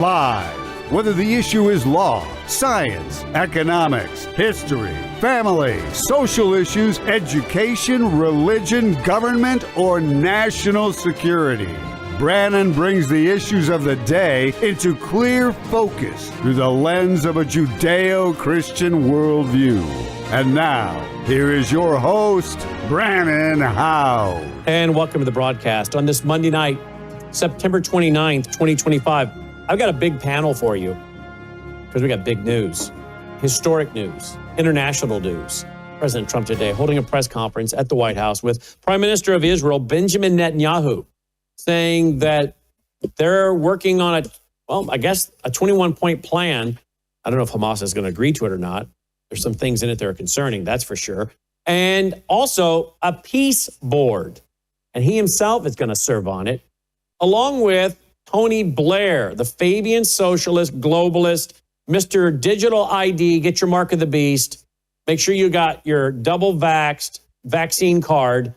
Live. Whether the issue is law, science, economics, history, family, social issues, education, religion, government, or national security, Brannon brings the issues of the day into clear focus through the lens of a Judeo-Christian worldview. And now, here is your host, Brannon Howse. And welcome to the broadcast on this Monday night, September 29th, 2025. I've got a big panel for you because we got big news, historic news, international news. President Trump today holding a press conference at the White House with Prime Minister of Israel, Benjamin Netanyahu, saying that they're working on a 21-point plan. I don't know if Hamas is going to agree to it or not. There's some things in it that are concerning, that's for sure. And also a peace board. And he himself is going to serve on it, along with Tony Blair, the Fabian socialist, globalist, Mr. Digital ID, get your mark of the beast. Make sure you got your double vaxxed vaccine card,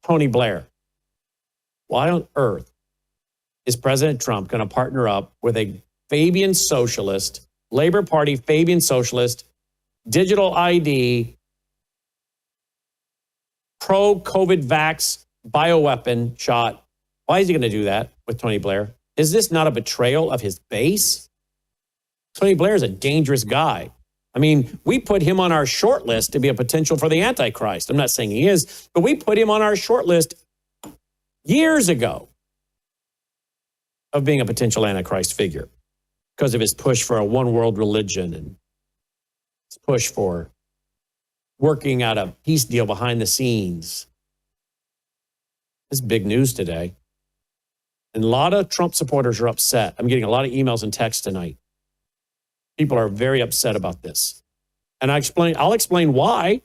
Tony Blair. Why on earth is President Trump going to partner up with a Fabian socialist, Labor Party Fabian socialist, digital ID, pro-COVID vax bioweapon shot? Why is he going to do that with Tony Blair? Is this not a betrayal of his base? Tony Blair is a dangerous guy. I mean, we put him on our short list to be a potential for the Antichrist. I'm not saying he is, but we put him on our short list years ago of being a potential Antichrist figure because of his push for a one world religion and his push for working out a peace deal behind the scenes. This is big news today. And a lot of Trump supporters are upset. I'm getting a lot of emails and texts tonight. People are very upset about this. And I'll explain why.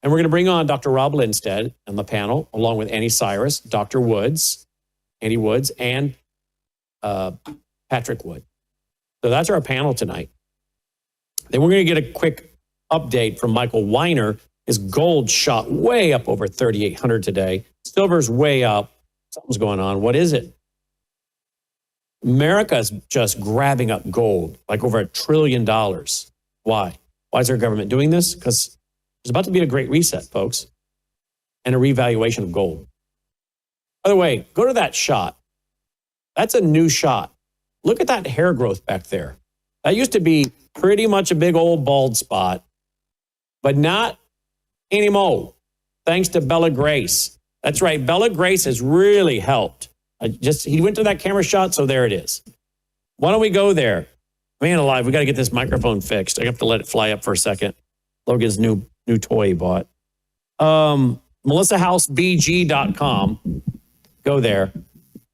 And we're going to bring on Dr. Rob Lindsted on the panel, along with Anni Cyrus, Dr. Woods, Andy Woods, and Patrick Wood. So that's our panel tonight. Then we're going to get a quick update from Michael Weiner. His gold shot way up over 3,800 today. Silver's way up. Something's going on. What is it? America's just grabbing up gold, like over $1 trillion. Why? Why is our government doing this? Because there's about to be a great reset, folks, and a revaluation of gold. By the way, go to that shot. That's a new shot. Look at that hair growth back there. That used to be pretty much a big old bald spot, but not anymore, thanks to Bella Grace. That's right. Bella Grace has really helped. He went to that camera shot, so there it is. Why don't we go there? Man alive, we got to get this microphone fixed. I have to let it fly up for a second. Logan's new toy he bought. MelissaHouseBG.com. Go there,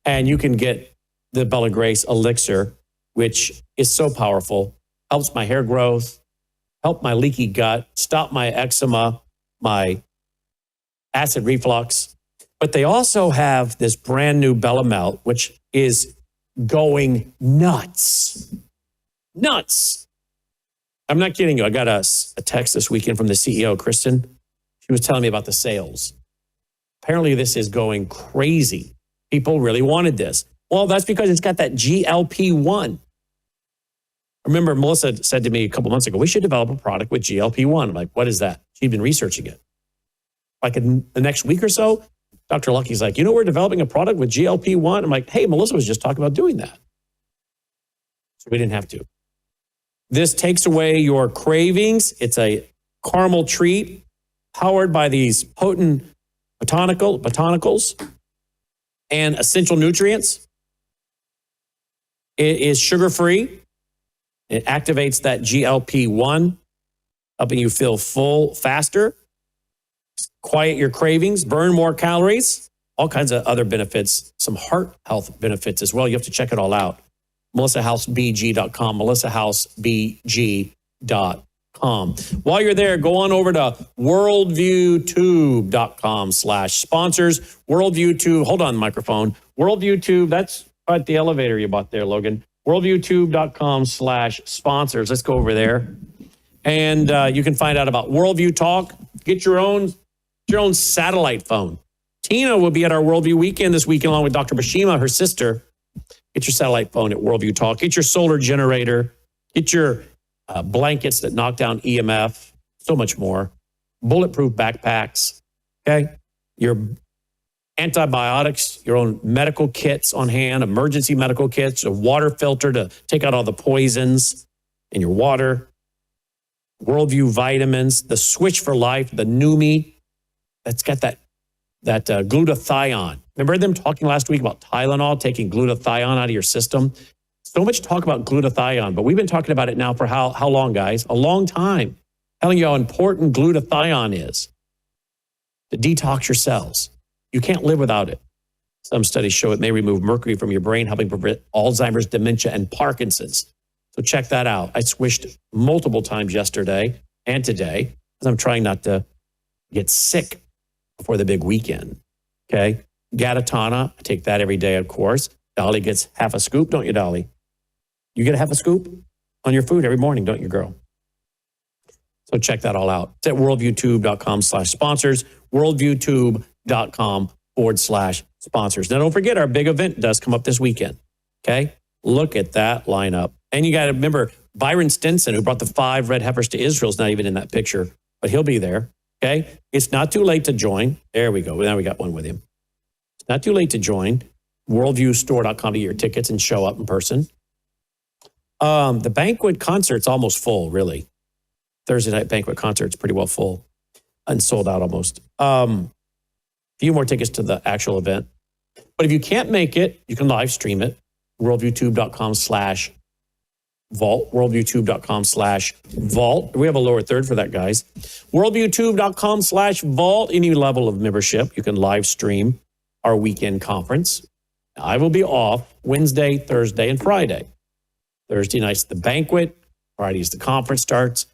and you can get the Bella Grace elixir, which is so powerful. Helps my hair growth, help my leaky gut, stop my eczema, my acid reflux. But they also have this brand new Bella Melt, which is going nuts. Nuts. I'm not kidding you. I got a text this weekend from the CEO, Kristen. She was telling me about the sales. Apparently, this is going crazy. People really wanted this. Well, that's because it's got that GLP-1. I remember Melissa said to me a couple months ago, we should develop a product with GLP-1. I'm like, what is that? She'd been researching it. Like in the next week or so, Dr. Lucky's like, we're developing a product with GLP-1. I'm like, hey, Melissa was just talking about doing that. So we didn't have to. This takes away your cravings. It's a caramel treat powered by these potent botanicals and essential nutrients. It is sugar-free. It activates that GLP-1, helping you feel full faster. Quiet your cravings, burn more calories, all kinds of other benefits, some heart health benefits as well. You have to check it all out. MelissaHouseBG.com, MelissaHouseBG.com. While you're there, go on over to worldviewtube.com/sponsors. Worldviewtube, hold on, microphone. Worldviewtube, that's at the elevator you bought there, Logan. Worldviewtube.com/sponsors. Let's go over there. And you can find out about Worldview Talk. Get your own satellite phone. Tina will be at our Worldview weekend this weekend along with Dr. Bashima, her sister. Get your satellite phone at Worldview Talk. Get your solar generator. Get your blankets that knock down EMF. So much more. Bulletproof backpacks. Okay? Your antibiotics, your own medical kits on hand, emergency medical kits, a water filter to take out all the poisons in your water. Worldview vitamins, the Switch for Life, the Numi, that's got that glutathione. Remember them talking last week about Tylenol, taking glutathione out of your system? So much talk about glutathione, but we've been talking about it now for how long, guys? A long time. Telling you how important glutathione is to detox your cells. You can't live without it. Some studies show it may remove mercury from your brain, helping prevent Alzheimer's, dementia, and Parkinson's. So check that out. I swished multiple times yesterday and today because I'm trying not to get sick before the big weekend. Okay. Gatatana, I take that every day, of course. Dolly gets half a scoop, don't you, Dolly? You get a half a scoop on your food every morning, don't you, girl? So check that all out. It's at worldviewtube.com/sponsors, worldviewtube.com/sponsors. Now, don't forget, our big event does come up this weekend. Okay. Look at that lineup. And you got to remember, Byron Stinson, who brought the 5 red heifers to Israel, is not even in that picture, but he'll be there. Okay. It's not too late to join. There we go. Now we got one with him. It's not too late to join. Worldviewstore.com to get your tickets and show up in person. The banquet concert's almost full, really. Thursday night banquet concert's pretty well full and sold out almost. Few more tickets to the actual event. But if you can't make it, you can live stream it. Worldviewtube.com/vault. Worldviewtube.com/vault. We have a lower third for that, guys. Worldviewtube.com/vault. Any level of membership, you can live stream our weekend conference. I will be off Wednesday, Thursday, and Friday. Thursday night's the banquet. Friday's the conference starts.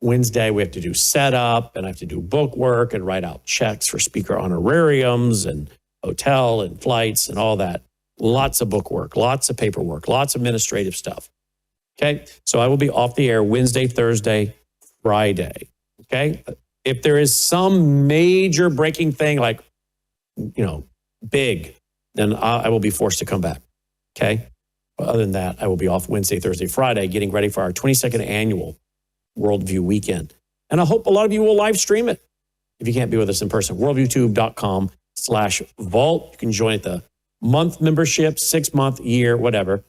Wednesday, we have to do setup, and I have to do book work and write out checks for speaker honorariums and hotel and flights and all that. Lots of book work, lots of paperwork, lots of administrative stuff. Okay, so I will be off the air Wednesday, Thursday, Friday. Okay, if there is some major breaking thing like, big, then I will be forced to come back. Okay, but other than that, I will be off Wednesday, Thursday, Friday, getting ready for our 22nd annual Worldview Weekend. And I hope a lot of you will live stream it if you can't be with us in person. Worldviewtube.com/vault. You can join at the month membership, 6-month, year, whatever.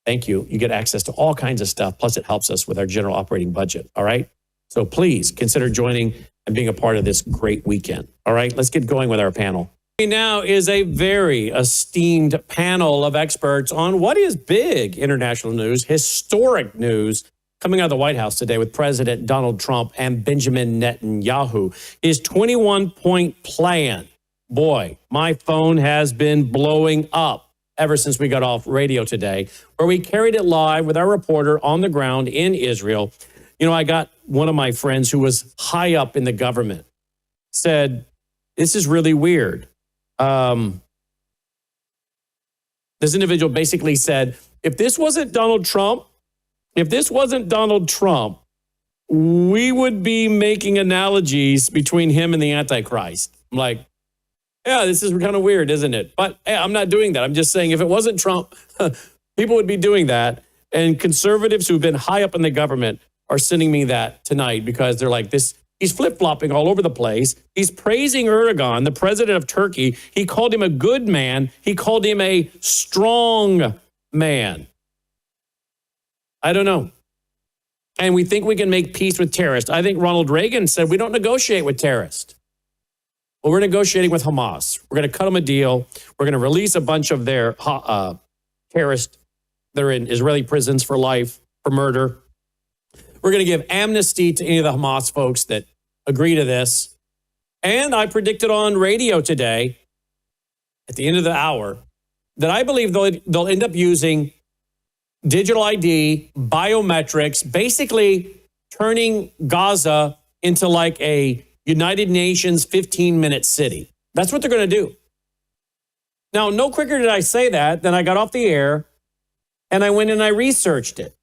Thank you. You get access to all kinds of stuff. Plus, it helps us with our general operating budget. All right. So please consider joining and being a part of this great weekend. All right. Let's get going with our panel. Now is a very esteemed panel of experts on what is big international news, historic news coming out of the White House today with President Donald Trump and Benjamin Netanyahu. His 21-point plan. Boy, my phone has been blowing up ever since we got off radio today, where we carried it live with our reporter on the ground in Israel. I got one of my friends who was high up in the government said, this is really weird. This individual basically said, if this wasn't Donald Trump, we would be making analogies between him and the Antichrist. I'm like, yeah, this is kind of weird, isn't it? But hey, I'm not doing that. I'm just saying if it wasn't Trump, people would be doing that. And conservatives who've been high up in the government are sending me that tonight because they're like, he's flip-flopping all over the place. He's praising Erdogan, the president of Turkey. He called him a good man. He called him a strong man. I don't know. And we think we can make peace with terrorists. I think Ronald Reagan said we don't negotiate with terrorists. Well, we're negotiating with Hamas. We're going to cut them a deal. We're going to release a bunch of their terrorists that are in Israeli prisons for life, for murder. We're going to give amnesty to any of the Hamas folks that agree to this. And I predicted on radio today, at the end of the hour, that I believe they'll end up using digital ID, biometrics, basically turning Gaza into like a United Nations 15-minute city. That's what they're going to do. Now, no quicker did I say that than I got off the air and I went and I researched it.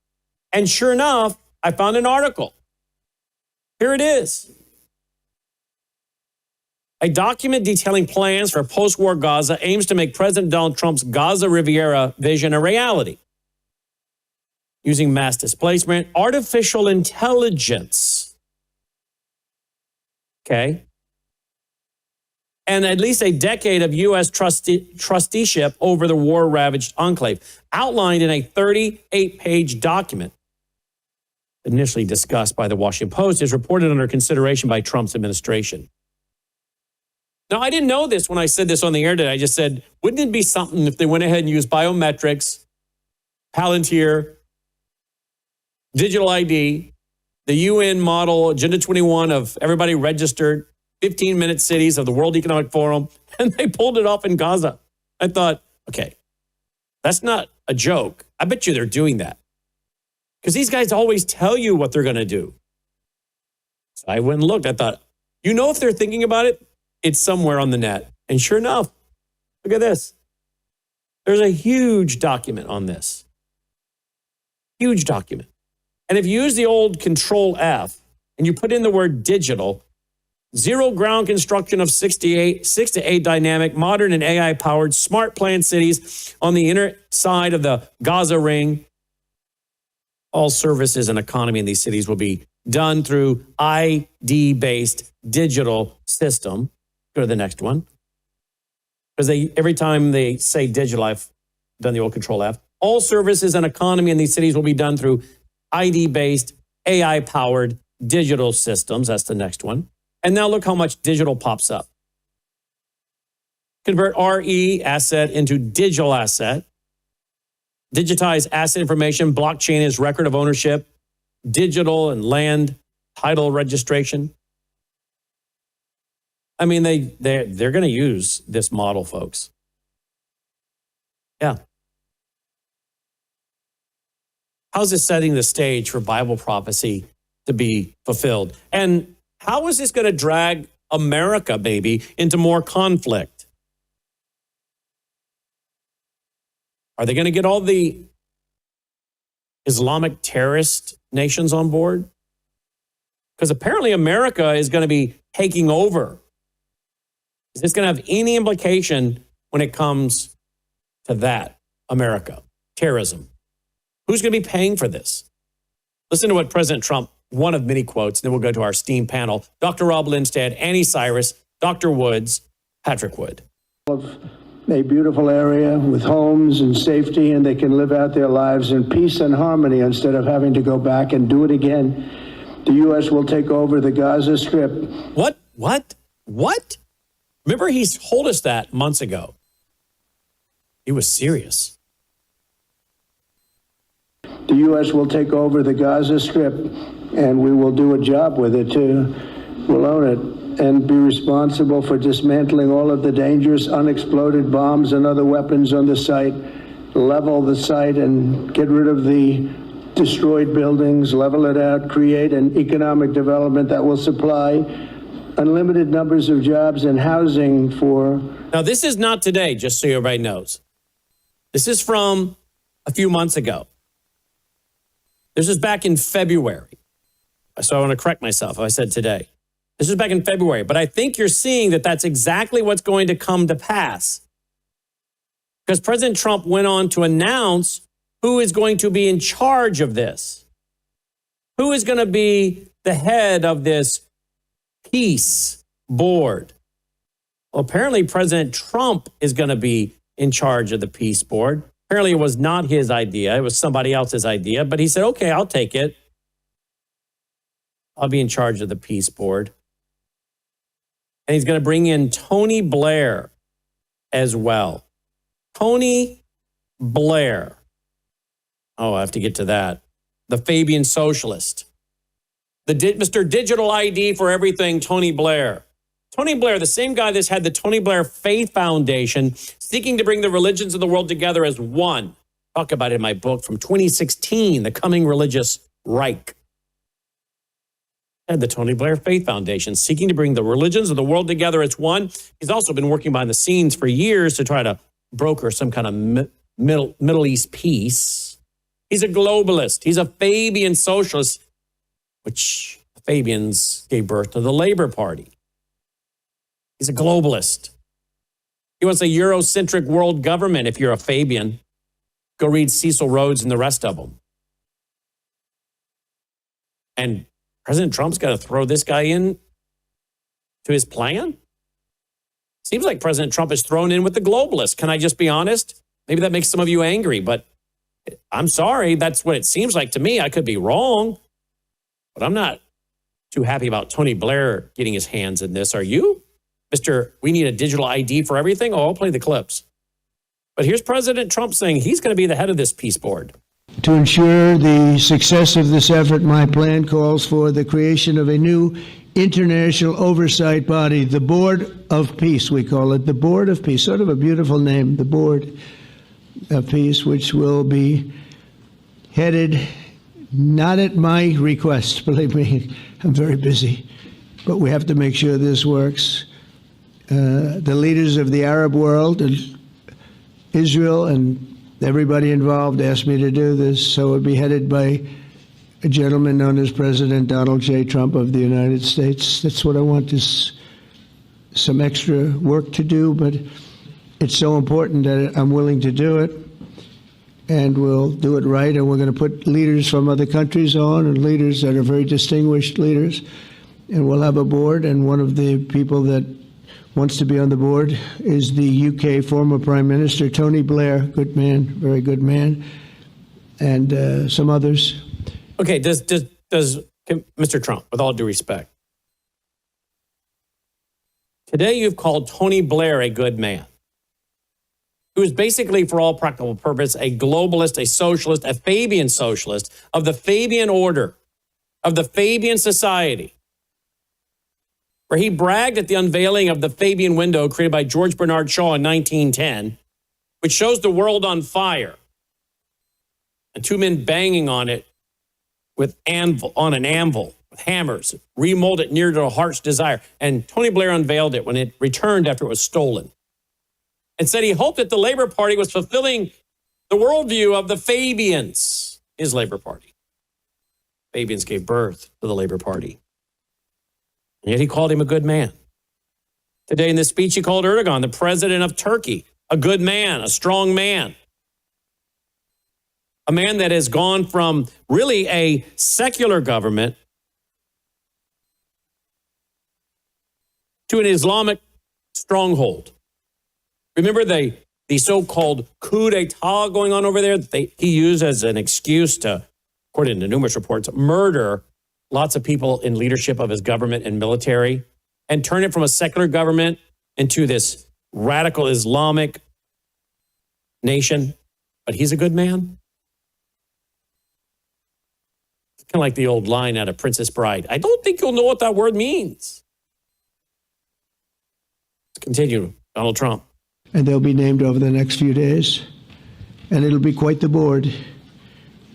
And sure enough, I found an article. Here it is. A document detailing plans for post-war Gaza aims to make President Donald Trump's Gaza Riviera vision a reality, using mass displacement, artificial intelligence, okay, and at least a decade of U.S. trusteeship over the war-ravaged enclave, outlined in a 38-page document initially discussed by the Washington Post, is reported under consideration by Trump's administration. Now, I didn't know this when I said this on the air today. I just said, wouldn't it be something if they went ahead and used biometrics, Palantir, digital ID, the UN model, Agenda 21 of everybody registered, 15-minute cities of the World Economic Forum, and they pulled it off in Gaza. I thought, okay, that's not a joke. I bet you they're doing that. Because these guys always tell you what they're going to do. So I went and looked. I thought, you know, if they're thinking about it, it's somewhere on the net. And sure enough, look at this. There's a huge document on this. Huge document. And if you use the old Control F and you put in the word digital, zero ground construction of 6 to 8 dynamic, modern and AI-powered smart planned cities on the inner side of the Gaza Ring. All services and economy in these cities will be done through ID-based digital system. Go to the next one. Because every time they say digital, I've done the old Control F. All services and economy in these cities will be done through ID-based, AI-powered digital systems. That's the next one. And now look how much digital pops up. Convert RE asset into digital asset. Digitize asset information. Blockchain is record of ownership. Digital and land title registration. I mean, they're going to use this model, folks. Yeah. How's this setting the stage for Bible prophecy to be fulfilled? And how is this going to drag America, baby, into more conflict? Are they going to get all the Islamic terrorist nations on board? Because apparently America is going to be taking over. Is this going to have any implication when it comes to that, America, terrorism? Who's going to be paying for this? Listen to what President Trump, one of many quotes, and then we'll go to our STEAM panel. Dr. Rob Lindsted, Anni Cyrus, Dr. Woods, Patrick Wood. A beautiful area with homes and safety, and they can live out their lives in peace and harmony instead of having to go back and do it again. The U.S. will take over the Gaza Strip. What? Remember, he told us that months ago. He was serious. The U.S. will take over the Gaza Strip, and we will do a job with it, too. We'll own it and be responsible for dismantling all of the dangerous unexploded bombs and other weapons on the site, level the site and get rid of the destroyed buildings, level it out, create an economic development that will supply unlimited numbers of jobs and housing for... Now, this is not today, just so everybody knows. This is from a few months ago. This is back in February. So I want to correct myself. I said today. This is back in February. But I think you're seeing that that's exactly what's going to come to pass. Because President Trump went on to announce who is going to be in charge of this. Who is going to be the head of this peace board? Well, apparently President Trump is going to be in charge of the peace board. Apparently it was not his idea. It was somebody else's idea. But he said, okay, I'll take it. I'll be in charge of the peace board. And he's going to bring in Tony Blair as well. Tony Blair. Oh, I have to get to that. The Fabian socialist. Mr. Digital ID for everything, Tony Blair. Tony Blair, the same guy that's had the Tony Blair Faith Foundation, seeking to bring the religions of the world together as one. Talk about it in my book from 2016, The Coming Religious Reich. And the Tony Blair Faith Foundation, seeking to bring the religions of the world together as one. He's also been working behind the scenes for years to try to broker some kind of Middle East peace. He's a globalist. He's a Fabian socialist, which the Fabians gave birth to the Labor Party. He's a globalist. He wants a Eurocentric world government. If you're a Fabian, go read Cecil Rhodes and the rest of them. And President Trump's got to throw this guy in to his plan? Seems like President Trump is thrown in with the globalists. Can I just be honest? Maybe that makes some of you angry, but I'm sorry. That's what it seems like to me. I could be wrong, but I'm not too happy about Tony Blair getting his hands in this. Are you? Mr. We need a digital ID for everything? Oh, I'll play the clips. But here's President Trump saying he's going to be the head of this peace board. To ensure the success of this effort, my plan calls for the creation of a new international oversight body, the Board of Peace, we call it, the Board of Peace, sort of a beautiful name, the Board of Peace, which will be headed, not at my request, believe me, I'm very busy, but we have to make sure this works. The leaders of the Arab world and Israel and everybody involved asked me to do this, so it would be headed by a gentleman known as President Donald J. Trump of the United States. That's what I want, is some extra work to do, but it's so important that I'm willing to do it, and we'll do it right, and we're going to put leaders from other countries on, and leaders that are very distinguished leaders, and we'll have a board, and one of the people that wants to be on the board is the UK former Prime Minister, Tony Blair, good man, very good man, and some others. Okay, does Mr. Trump, with all due respect, today you've called Tony Blair a good man, who is basically, for all practical purpose, a globalist, a socialist, a Fabian socialist of the Fabian order, of the Fabian society, where he bragged at the unveiling of the Fabian window created by George Bernard Shaw in 1910, which shows the world on fire, and two men banging on it with an anvil, with hammers, remold it near to a heart's desire. And Tony Blair unveiled it when it returned after it was stolen, and said he hoped that the Labor Party was fulfilling the worldview of the Fabians, his Labor Party. Fabians gave birth to the Labor Party. And yet he called him a good man. Today in this speech, he called Erdogan, the president of Turkey, a good man, a strong man. A man that has gone from really a secular government to an Islamic stronghold. Remember the so-called coup d'etat going on over there that he used as an excuse to, according to numerous reports, murder lots of people in leadership of his government and military, and turn it from a secular government into this radical Islamic nation. But he's a good man. It's kind of like the old line out of Princess Bride. I don't think you'll know what that word means. Let's continue. Donald Trump. And they'll be named over the next few days. And it'll be quite the board.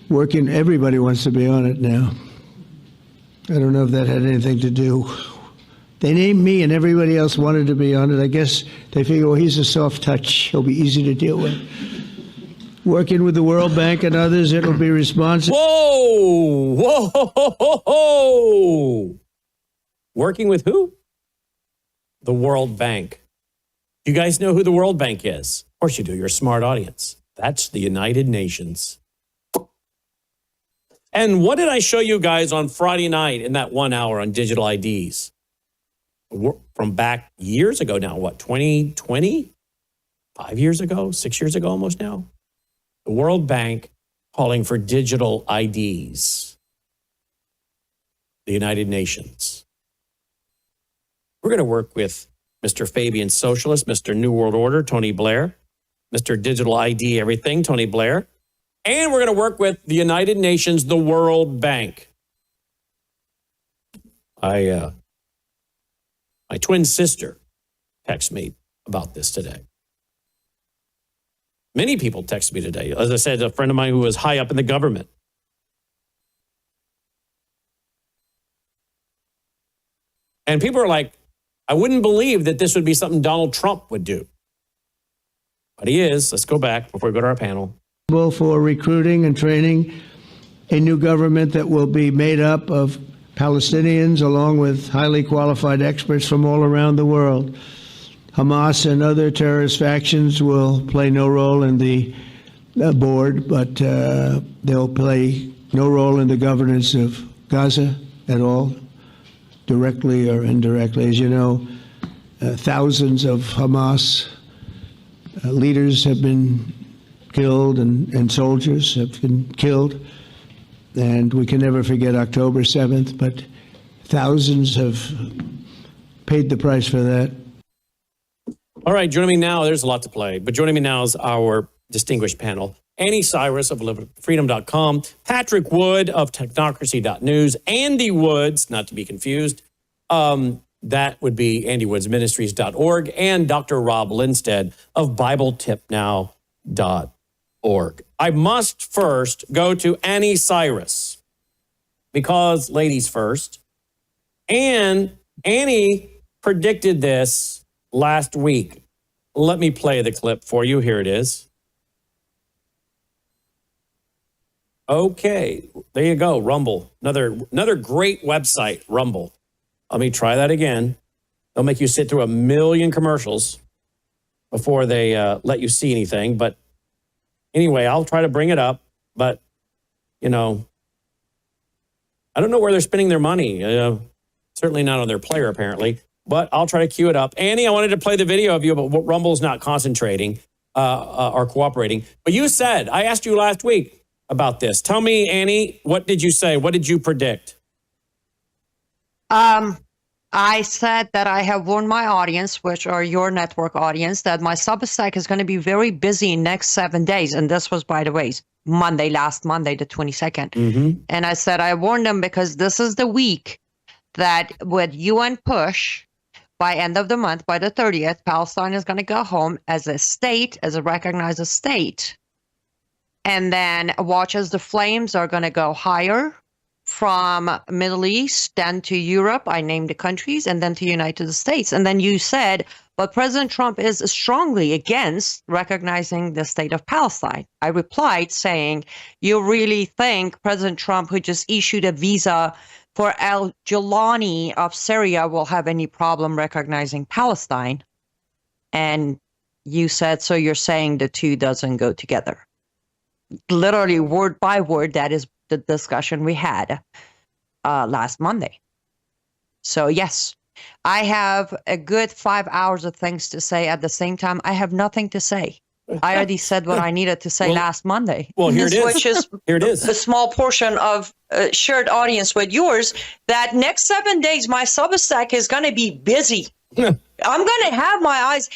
Working, everybody wants to be on it now. I don't know if that had anything to do. They named me and everybody else wanted to be on it. I guess they figure, well, he's a soft touch. He'll be easy to deal with. Working with the World Bank and others, it'll be responsible. Whoa! Working with who? The World Bank. You guys know who the World Bank is? Of course you do. You're a smart audience. That's the United Nations. And what did I show you guys on Friday night in that 1 hour on digital IDs? From back years ago now, what, 2020? 5 years ago, 6 years ago almost now? The World Bank calling for digital IDs. The United Nations. We're going to work with Mr. Fabian Socialist, Mr. New World Order, Tony Blair, Mr. Digital ID Everything, Tony Blair. And we're going to work with the United Nations, the World Bank. My twin sister texted me about this today. Many people texted me today. As I said, a friend of mine who was high up in the government. And people are like, I wouldn't believe that this would be something Donald Trump would do. But he is. Let's go back before we go to our panel. For recruiting and training a new government that will be made up of Palestinians, along with highly qualified experts from all around the world. Hamas and other terrorist factions will play no role in the board, but they'll play no role in the governance of Gaza at all, directly or indirectly. As you know, thousands of Hamas leaders have been killed and soldiers have been killed. And we can never forget October 7th, but thousands have paid the price for that. All right, joining me now, there's a lot to play, but joining me now is our distinguished panel. Anni Cyrus of freedom.com, Patrick Wood of Technocracy.news, Andy Woods, not to be confused, that would be andywoodsministries.org, and Dr. Rob Lindsted of BibleTipNow.org. I must first go to Anni Cyrus, because ladies first. And Annie predicted this last week. Let me play the clip for you. Here it is. Okay, there you go, Rumble. Another great website, Rumble. Let me try that again. They'll make you sit through a million commercials before they let you see anything. But anyway, I'll try to bring it up. But, you know, I don't know where they're spending their money. Certainly not on their player, apparently. But I'll try to cue it up. Annie, I wanted to play the video of you, but Rumble's not concentrating or cooperating. But you said, I asked you last week about this. Tell me, Annie, what did you say? What did you predict? I said that I have warned my audience, which are your network audience, that my Substack is going to be very busy in next 7 days. And this was, by the way, last Monday, the 22nd. Mm-hmm. And I said, I warned them because this is the week that with UN push, by end of the month, by the 30th, Palestine is going to go home as a state, as a recognized state. And then watch as the flames are going to go higher from Middle East, then to Europe, I named the countries, and then to United States. And then you said, but President Trump is strongly against recognizing the state of Palestine. I replied saying, you really think President Trump, who just issued a visa for al-Jilani of Syria, will have any problem recognizing Palestine? And you said, so you're saying the two doesn't go together. Literally word by word, that is the discussion we had last Monday. So yes, I have a good 5 hours of things to say. At the same time, I have nothing to say. I already said what I needed to say last Monday. Well, here it is. Which is here it is. A small portion of shared audience with yours. That next 7 days, my Substack is going to be busy. I'm going to have my eyes,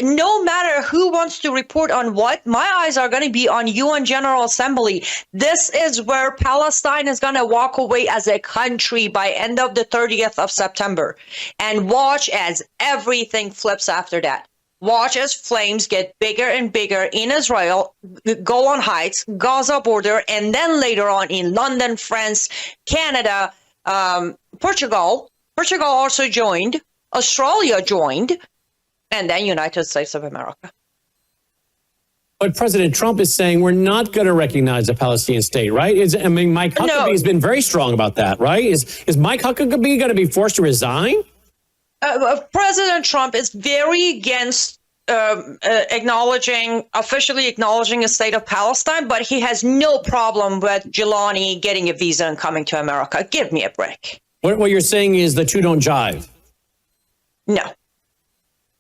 no matter who wants to report on what, my eyes are going to be on UN General Assembly. This is where Palestine is going to walk away as a country by end of the 30th of September. And watch as everything flips after that. Watch as flames get bigger and bigger in Israel, Golan Heights, Gaza border, and then later on in London, France, Canada, Portugal. Portugal also joined. Australia joined, and then United States of America. But President Trump is saying we're not going to recognize a Palestinian state, right? Mike Huckabee has been very strong about that, right? Is Mike Huckabee going to be forced to resign? President Trump is very against officially acknowledging a state of Palestine, but he has no problem with Jilani getting a visa and coming to America. Give me a break. What you're saying is the two don't jive. No.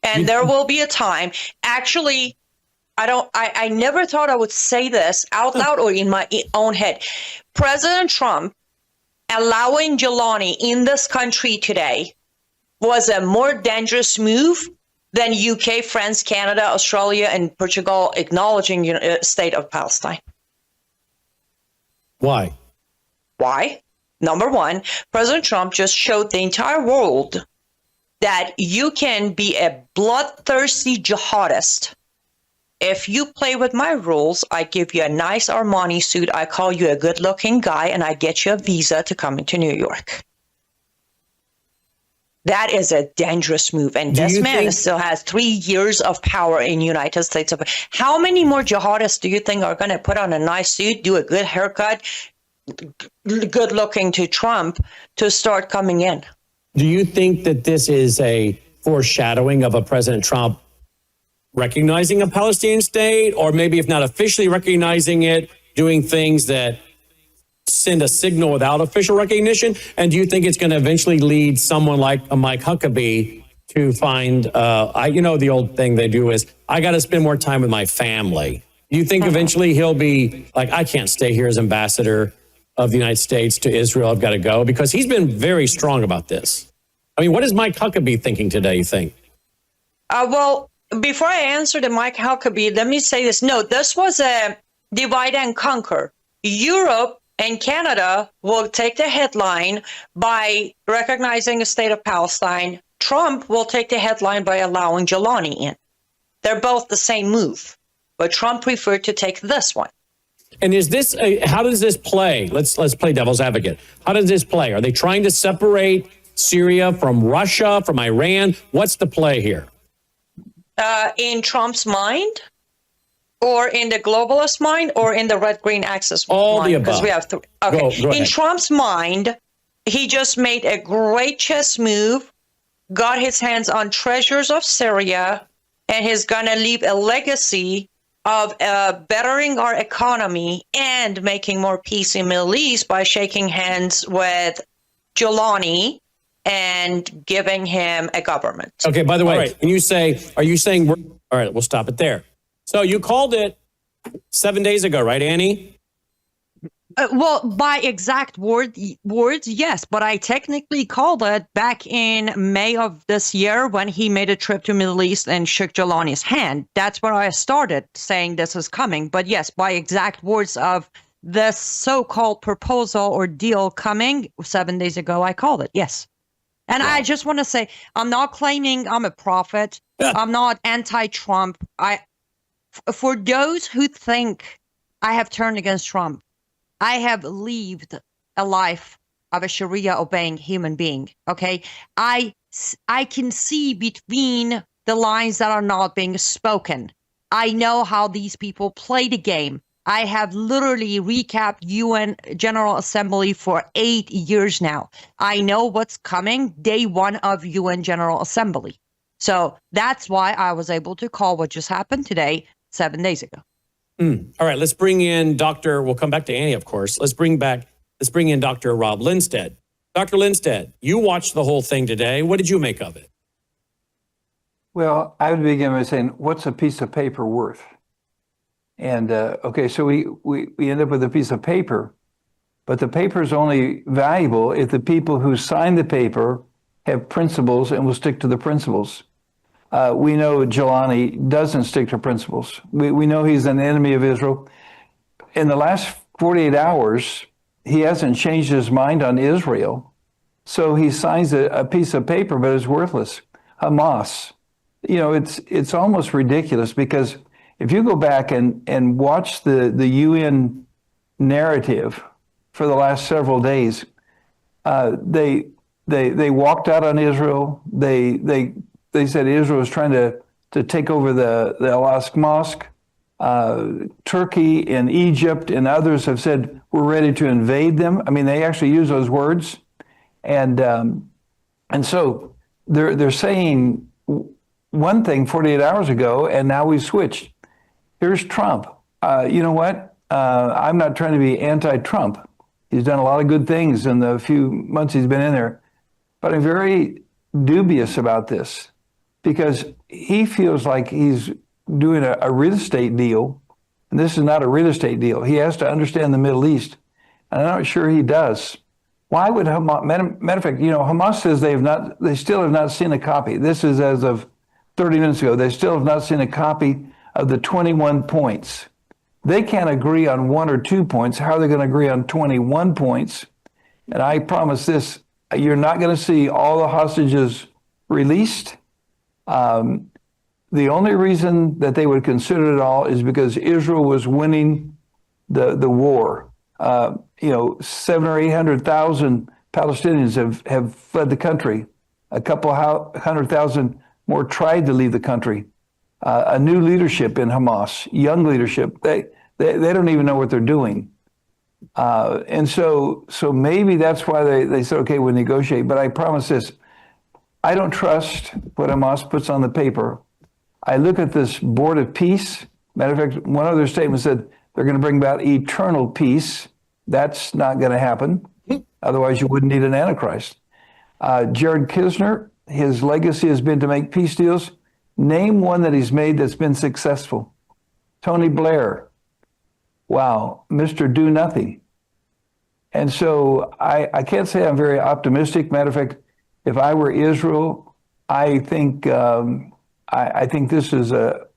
And there will be a time. Actually, I never thought I would say this out loud or in my own head. President Trump allowing Jilani in this country today was a more dangerous move than UK, France, Canada, Australia, and Portugal acknowledging the state of Palestine. Why? Why? Number one, President Trump just showed the entire world that you can be a bloodthirsty jihadist. If you play with my rules, I give you a nice Armani suit, I call you a good-looking guy, and I get you a visa to come into New York. That is a dangerous move. And this man still has 3 years of power in the United States. How many more jihadists do you think are going to put on a nice suit, do a good haircut, good looking to Trump to start coming in. Do you think that this is a foreshadowing of a President Trump recognizing a Palestinian state, or maybe if not officially recognizing it, doing things that send a signal without official recognition? And do you think it's going to eventually lead someone like a Mike Huckabee to find, the old thing they do is, I got to spend more time with my family? Do you think eventually he'll be like, I can't stay here as ambassador of the United States to Israel, I've got to go? Because he's been very strong about this. I mean, what is Mike Huckabee thinking today, you think? Well, before I answer the Mike Huckabee, let me say this. No, this was a divide and conquer. Europe and Canada will take the headline by recognizing the state of Palestine. Trump will take the headline by allowing Jelani in. They're both the same move, but Trump preferred to take this one. And is this how does this play? Let's play devil's advocate. How does this play? Are they trying to separate Syria from Russia, from Iran? What's the play here? In Trump's mind, or in the globalist mind, or in the red-green axis mind? All the above. Because we have three. Okay. Go in ahead. Trump's mind, he just made a great chess move, got his hands on treasures of Syria, and he's going to leave a legacy of bettering our economy and making more peace in the Middle East by shaking hands with Jelani and giving him a government. Okay, by the way, when you say, are you saying, all right, we'll stop it there. So you called it 7 days ago, right, Annie? Well, by exact words, yes, but I technically called it back in May of this year when he made a trip to Middle East and shook Jelani's hand. That's where I started saying this is coming. But yes, by exact words of this so-called proposal or deal coming 7 days ago, I called it, yes. And I just want to say, I'm not claiming I'm a prophet. I'm not anti-Trump. For those who think I have turned against Trump, I have lived a life of a Sharia-obeying human being, okay? I can see between the lines that are not being spoken. I know how these people play the game. I have literally recapped UN General Assembly for 8 years now. I know what's coming day one of UN General Assembly. So that's why I was able to call what just happened today 7 days ago. All right, let's bring in we'll come back to Annie, of course. Let's bring in Dr. Rob Lindsted. Dr. Lindsted, you watched the whole thing today. What did you make of it? Well, I would begin by saying, what's a piece of paper worth? And okay, so we end up with a piece of paper, but the paper is only valuable if the people who sign the paper have principles and will stick to the principles. We know Jelani doesn't stick to principles. We know he's an enemy of Israel. In the last 48 hours, he hasn't changed his mind on Israel. So he signs a piece of paper, but it's worthless. Hamas. You know, it's almost ridiculous because if you go back and watch the UN narrative for the last several days, they walked out on Israel. They said Israel was trying to take over the Al-Aqsa Mosque. Turkey and Egypt and others have said we're ready to invade them. I mean, they actually use those words, and so they're saying one thing 48 hours ago, and now we've switched. Here's Trump. You know what? I'm not trying to be anti-Trump. He's done a lot of good things in the few months he's been in there, but I'm very dubious about this because he feels like he's doing a real estate deal, and this is not a real estate deal. He has to understand the Middle East, and I'm not sure he does. Why would Hamas? Matter of fact, you know, Hamas says they still have not seen a copy. This is as of 30 minutes ago. They still have not seen a copy of the 21 points. They can't agree on 1 or 2 points. How are they going to agree on 21 points? And I promise this: you're not going to see all the hostages released. The only reason that they would consider it all is because Israel was winning the war. 700,000 or 800,000 Palestinians have fled the country. A couple 100,000 more tried to leave the country. A new leadership in Hamas, young leadership. They don't even know what they're doing. And so maybe that's why they said, okay, we'll negotiate. But I promise this, I don't trust what Hamas puts on the paper. I look at this board of peace. Matter of fact, one other statement said they're going to bring about eternal peace. That's not going to happen. Otherwise, you wouldn't need an Antichrist. Jared Kushner, his legacy has been to make peace deals. Name one that he's made that's been successful. Tony Blair. Wow, Mr. Do Nothing. And so I can't say I'm very optimistic. Matter of fact, if I were Israel, I think I think this is a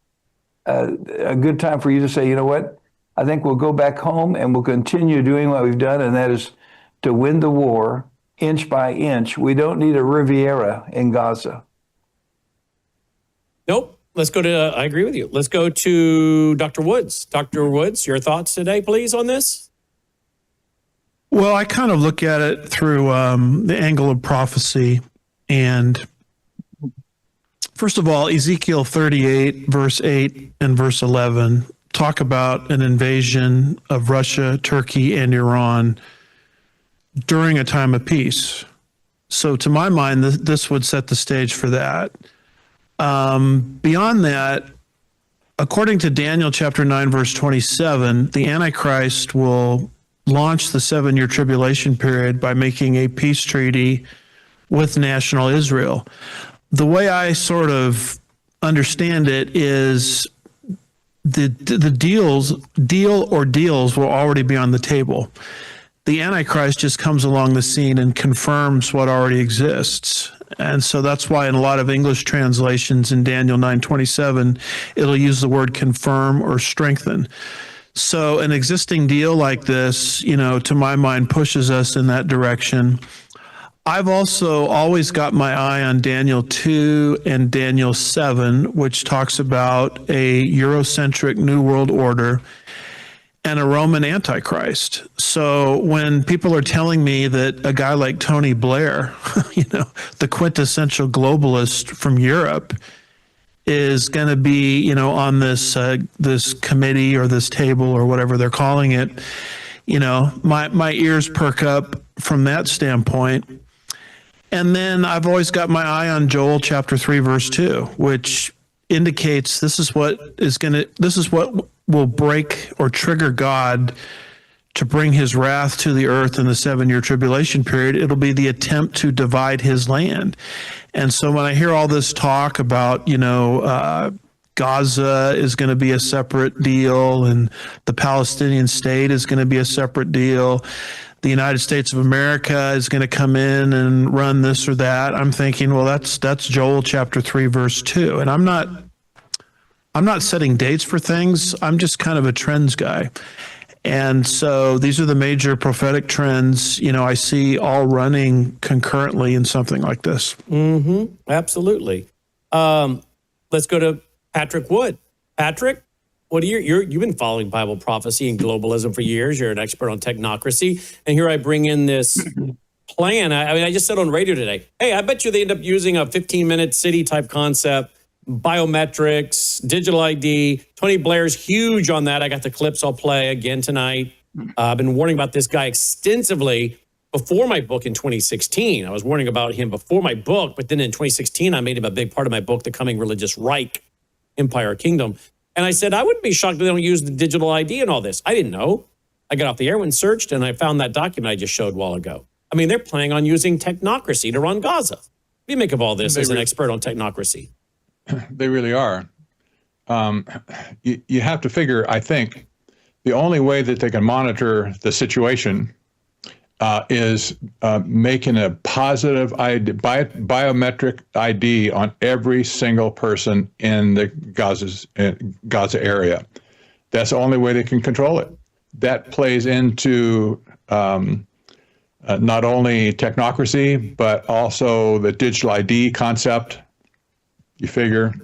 good time for you to say, you know what? I think we'll go back home and we'll continue doing what we've done, and that is to win the war inch by inch. We don't need a Riviera in Gaza. Nope. Let's go to, I agree with you. Let's go to Dr. Woods. Dr. Woods, your thoughts today, please, on this? Well, I kind of look at it through the angle of prophecy. And first of all, Ezekiel 38, verse 8 and verse 11 talk about an invasion of Russia, Turkey, and Iran during a time of peace. So to my mind, this would set the stage for that. Beyond that, according to Daniel chapter 9, verse 27, the Antichrist will launch the 7-year tribulation period by making a peace treaty with national Israel. The way I sort of understand it is the deals will already be on the table. The Antichrist just comes along the scene and confirms what already exists. And so that's why in a lot of English translations in Daniel 9:27, it'll use the word confirm or strengthen. So an existing deal like this, to my mind, pushes us in that direction. I've also always got my eye on Daniel 2 and Daniel 7, which talks about a Eurocentric New World Order and a Roman Antichrist. So when people are telling me that a guy like Tony Blair, the quintessential globalist from Europe, is going to be, on this committee or this table or whatever they're calling it, my ears perk up from that standpoint. And then I've always got my eye on Joel chapter 3, verse 2, which indicates this is what will break or trigger God to bring his wrath to the earth in the 7-year tribulation period. It'll be the attempt to divide his land. And so when I hear all this talk about, Gaza is going to be a separate deal and the Palestinian state is going to be a separate deal, the United States of America is going to come in and run this or that, I'm thinking, well, that's Joel chapter 3, verse 2. And I'm not setting dates for things. I'm just kind of a trends guy. And so these are the major prophetic trends, I see all running concurrently in something like this. Mm-hmm. Absolutely. Let's go to Patrick Wood. Patrick, what are you've been following Bible prophecy and globalism for years. You're an expert on technocracy. And here I bring in this plan. I just said on radio today, hey, I bet you they end up using a 15-minute city type concept, biometrics, digital ID. Tony Blair's huge on that. I got the clips I'll play again tonight. I've been warning about this guy extensively before my book in 2016. I was warning about him before my book, but then in 2016, I made him a big part of my book, The Coming Religious Reich, Empire Kingdom. And I said, I wouldn't be shocked if they don't use the digital ID and all this. I didn't know. I got off the air and searched, and I found that document I just showed a while ago. I mean, they're planning on using technocracy to run Gaza. What do you make of all this as an expert on technocracy? They really are. You have to figure, I think, the only way that they can monitor the situation is making a positive ID, biometric ID on every single person in the Gaza area. That's the only way they can control it. That plays into not only technocracy, but also the digital ID concept. You figure.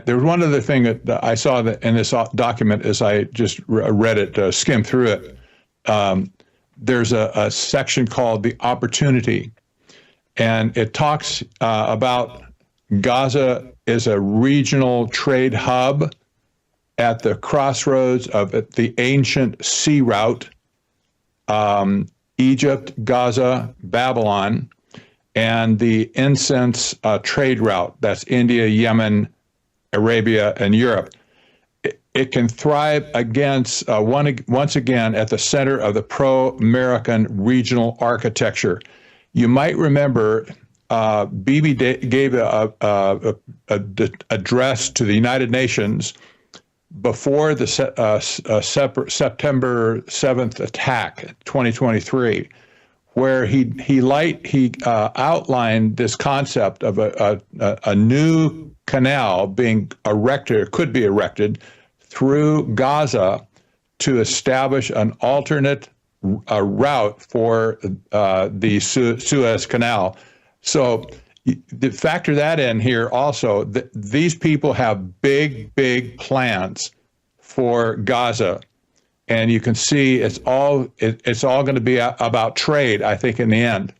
There was one other thing that I saw that in this document as I just read it, skimmed through it. There's a section called The Opportunity, and it talks about Gaza as a regional trade hub at the crossroads of the ancient sea route Egypt, Gaza, Babylon, and the incense trade route. That's India, Yemen, Arabia, and Europe. It can thrive once again at the center of the pro-American regional architecture. You might remember Bibi gave a address to the United Nations before the September 7th attack, 2023, where he outlined this concept of a new canal being erected, or could be erected, through Gaza to establish an alternate route for the Suez Canal. So factor that in here also. These people have big plans for Gaza. And you can see it's all going to be about trade, I think, in the end.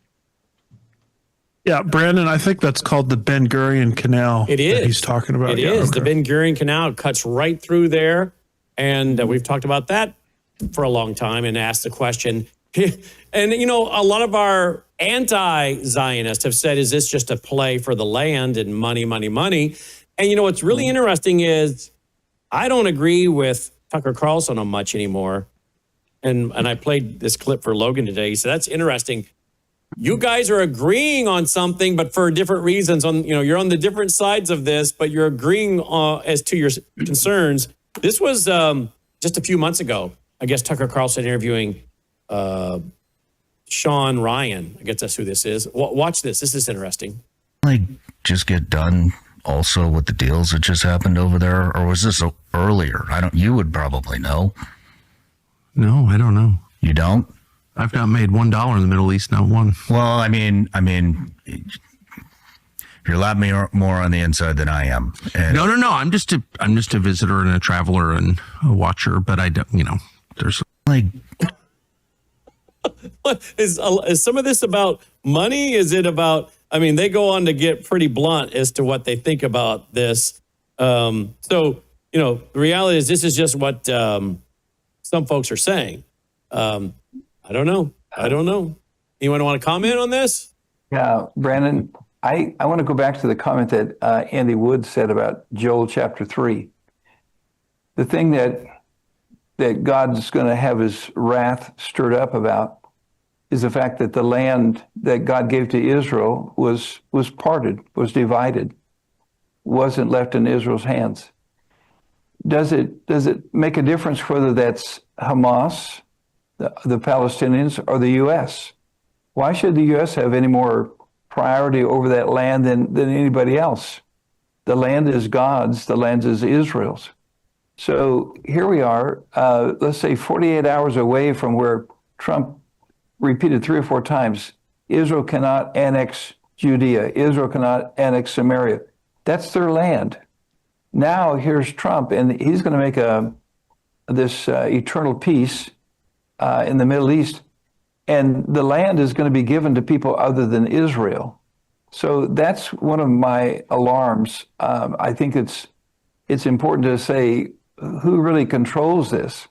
Yeah, Brandon, I think that's called the Ben Gurion Canal. It is. That he's talking about. It is. The Ben Gurion Canal cuts right through there. And we've talked about that for a long time and asked the question. And, you know, a lot of our anti-Zionists have said, is this just a play for the land and money? And, you know, what's really interesting is I don't agree with Tucker Carlson on much anymore. And I played this clip for Logan today. He said, that's interesting. You guys are agreeing on something, but for different reasons. You're on the different sides of this, but you're agreeing as to your concerns. This was just a few months ago. I guess Tucker Carlson interviewing Sean Ryan. I guess that's who this is. Watch this. This is interesting. Just get done also with the deals that just happened over there, or was this earlier? You would probably know. No, I don't know. You don't? I've not made $1 in the Middle East, not one. Well, I mean, you're a lot more on the inside than I am. And No. I'm just a visitor and a traveler and a watcher, but I don't. There's Is some of this about money? Is it about? I mean, they go on to get pretty blunt as to what they think about this. So the reality is this is just what some folks are saying. I don't know. Anyone want to comment on this? Yeah, Brandon, I want to go back to the comment that Andy Wood said about Joel chapter 3. The thing that God's going to have his wrath stirred up about is the fact that the land that God gave to Israel was parted, was divided, wasn't left in Israel's hands. Does it make a difference whether that's Hamas, the Palestinians, or the U.S.? Why should the U.S. have any more priority over that land than anybody else? The land is God's, the land is Israel's. So here we are, let's say 48 hours away from where Trump repeated 3 or 4 times, Israel cannot annex Judea, Israel cannot annex Samaria. That's their land. Now here's Trump, and he's going to make this eternal peace in the Middle East, and the land is going to be given to people other than Israel. So that's one of my alarms. I think it's important to say who really controls this.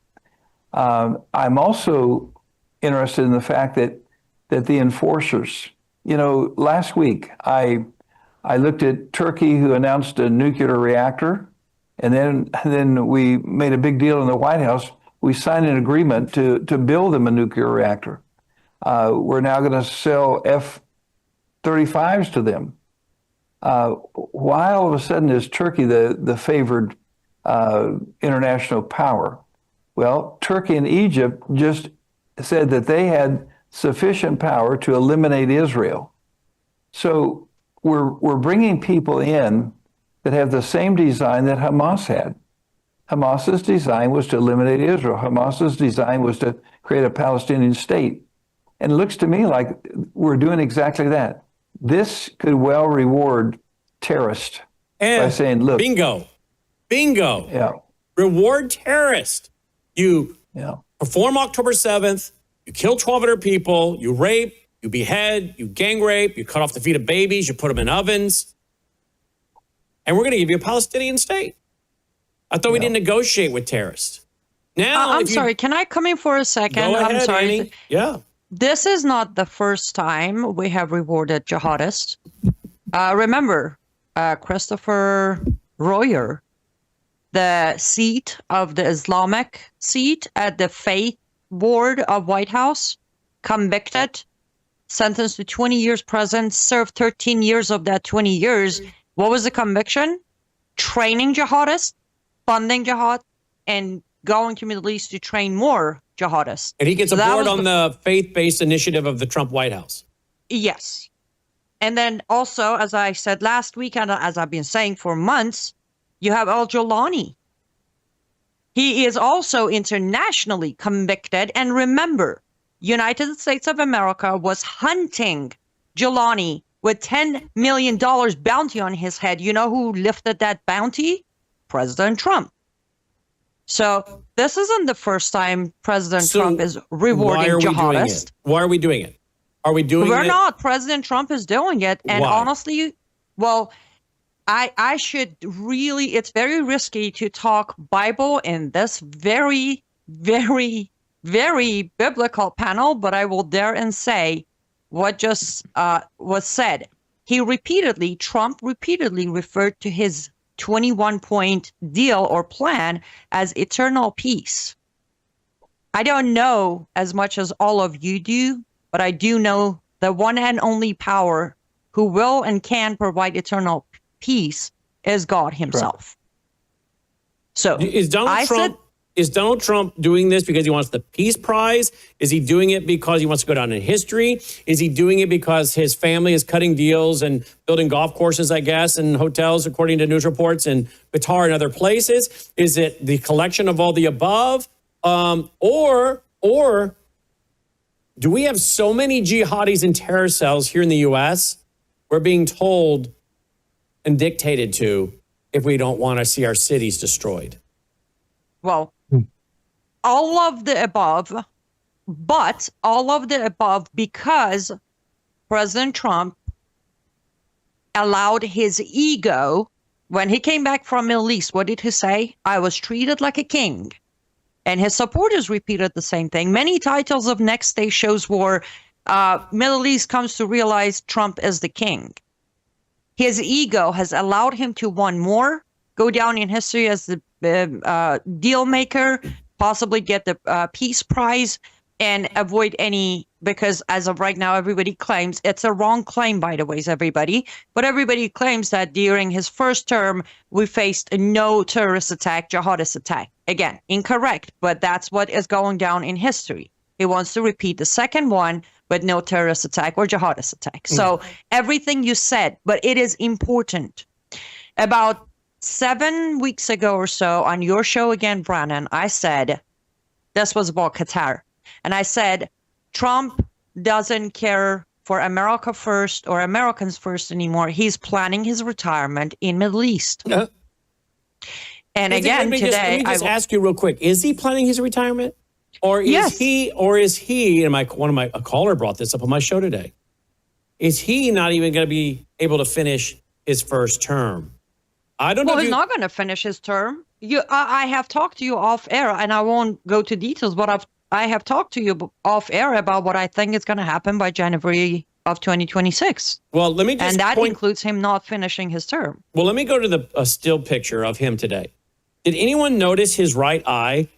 I'm also interested in the fact that the enforcers, last week I looked at Turkey, who announced a nuclear reactor, and then we made a big deal in the White House. We signed an agreement to build them a nuclear reactor. We're now going to sell F-35s to them. Why all of a sudden is Turkey the favored international power? Well, Turkey and Egypt just said that they had sufficient power to eliminate Israel. So we're bringing people in that have the same design that Hamas had. Hamas's design was to eliminate Israel. Hamas's design was to create a Palestinian state. And it looks to me like we're doing exactly that. This could well reward terrorists by saying, look. Bingo. Yeah. Reward terrorists. You perform October 7th, you kill 1,200 people, you rape, you behead, you gang rape, you cut off the feet of babies, you put them in ovens, and we're going to give you a Palestinian state. I thought we didn't negotiate with terrorists. Now, I'm sorry. Can I come in for a second? Go ahead, I'm sorry. Annie. Yeah. This is not the first time we have rewarded jihadists. Remember, Christopher Royer, the seat of the Islamic seat at the Faith Board of White House, convicted, sentenced to 20 years prison, served 13 years of that 20 years. What was the conviction? Training jihadists, funding jihad, and going to Middle East to train more jihadists. And he gets a board on the faith-based initiative of the Trump White House. Yes. And then also, as I said last week, and as I've been saying for months, you have al-Jolani. He is also internationally convicted. And remember, United States of America was hunting Jolani with $10 million bounty on his head. You know who lifted that bounty? President Trump. So this isn't the first time President Trump is rewarding jihadists. Why are we doing it? Are we doing it? We're not. President Trump is doing it. And Why? honestly, well, I should really, it's very risky to talk Bible in this very, very, very biblical panel, but I will dare and say what just was said. Trump repeatedly referred to his 21-point deal or plan as eternal peace. I don't know as much as all of you do, but I do know the one and only power who will and can provide eternal peace is God himself. So is Donald Trump doing this because he wants the Peace Prize? Is he doing it because he wants to go down in history? Is he doing it because his family is cutting deals and building golf courses, I guess, and hotels, according to news reports, in Qatar and other places? Is it the collection of all the above? Or do we have so many jihadis and terror cells here in the U.S., we're being told and dictated to if we don't want to see our cities destroyed? Well, all of the above, but all of the above because President Trump allowed his ego. When he came back from Middle East, what did he say? I was treated like a king. And his supporters repeated the same thing. Many titles of next day shows were Middle East comes to realize Trump is the king. His ego has allowed him to want more, go down in history as the deal maker, possibly get the Peace Prize, and avoid any, because as of right now, everybody claims, it's a wrong claim, by the way, everybody, but everybody claims that during his first term, we faced no terrorist attack, jihadist attack. Again, incorrect, but that's what is going down in history. He wants to repeat the second one, but no terrorist attack or jihadist attack. So everything you said, but it is important. About 7 weeks ago or so on your show again, Brannon, I said, this was about Qatar. And I said, Trump doesn't care for America first or Americans first anymore. He's planning his retirement in Middle East. And again, today, let me just ask you real quick. Is he planning his retirement? Or is he, and a caller brought this up on my show today. Is he not even going to be able to finish his first term? I don't know. Well, he's not going to finish his term. I have talked to you off air, and I won't go to details, but I have talked to you off air about what I think is going to happen by January of 2026. Well, let me just and that includes him not finishing his term. Well, let me go to the still picture of him today. Did anyone notice his right eye?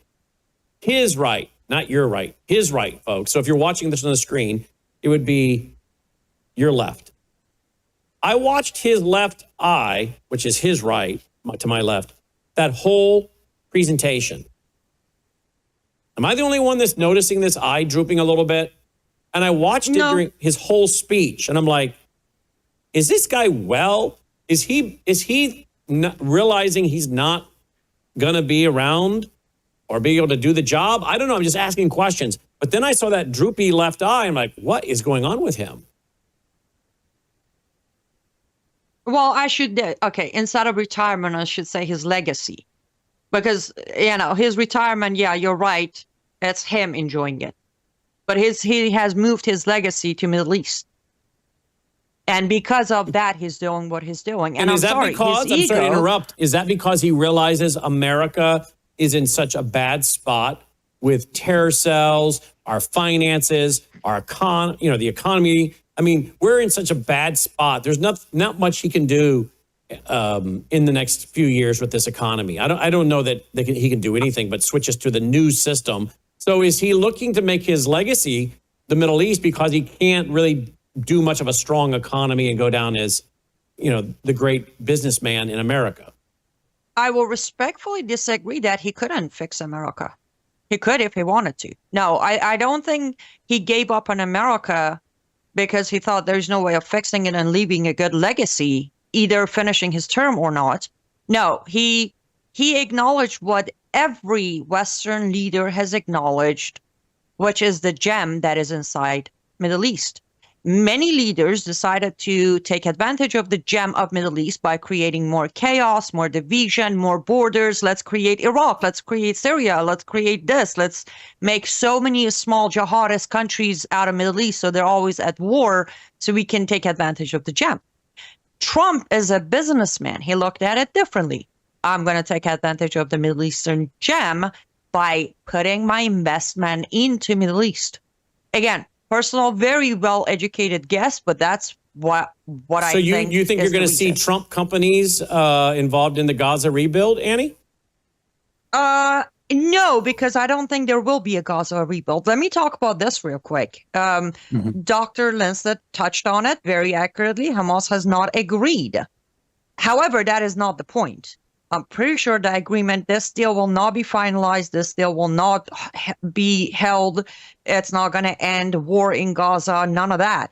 His right, not your right. His right, folks. So if you're watching this on the screen, it would be your left. I watched his left eye, which is his right, to my left, that whole presentation. Am I the only one that's noticing this eye drooping a little bit? And I watched it during his whole speech, and I'm like, is this guy well? Is he not realizing he's not going to be around or be able to do the job? I don't know. I'm just asking questions. But then I saw that droopy left eye. I'm like, what is going on with him? Well, instead of retirement, I should say his legacy. Because, his retirement, you're right. It's him enjoying it. But he has moved his legacy to Middle East. And because of that, he's doing what he's doing. And is that because, I'm sorry to interrupt, is that because he realizes America is in such a bad spot with terror cells, our finances, the economy. I mean, we're in such a bad spot. There's not much he can do in the next few years with this economy. I don't know that he can do anything but switch us to the new system. So is he looking to make his legacy the Middle East because he can't really do much of a strong economy and go down as, the great businessman in America? I will respectfully disagree that he couldn't fix America. He could if he wanted to. No, I don't think he gave up on America because he thought there's no way of fixing it and leaving a good legacy, either finishing his term or not. No, he acknowledged what every Western leader has acknowledged, which is the gem that is inside Middle East. Many leaders decided to take advantage of the gem of Middle East by creating more chaos, more division, more borders. Let's create Iraq. Let's create Syria. Let's create this. Let's make so many small jihadist countries out of Middle East so they're always at war so we can take advantage of the gem. Trump is a businessman. He looked at it differently. I'm going to take advantage of the Middle Eastern gem by putting my investment into Middle East. Again, personal, very well-educated guess, but that's what I think. So you think you're going to see Trump companies involved in the Gaza rebuild, Annie? No, because I don't think there will be a Gaza rebuild. Let me talk about this real quick. Dr. Lindsted touched on it very accurately. Hamas has not agreed. However, that is not the point. I'm pretty sure the agreement, this deal will not be finalized. This deal will not be held. It's not going to end war in Gaza, none of that.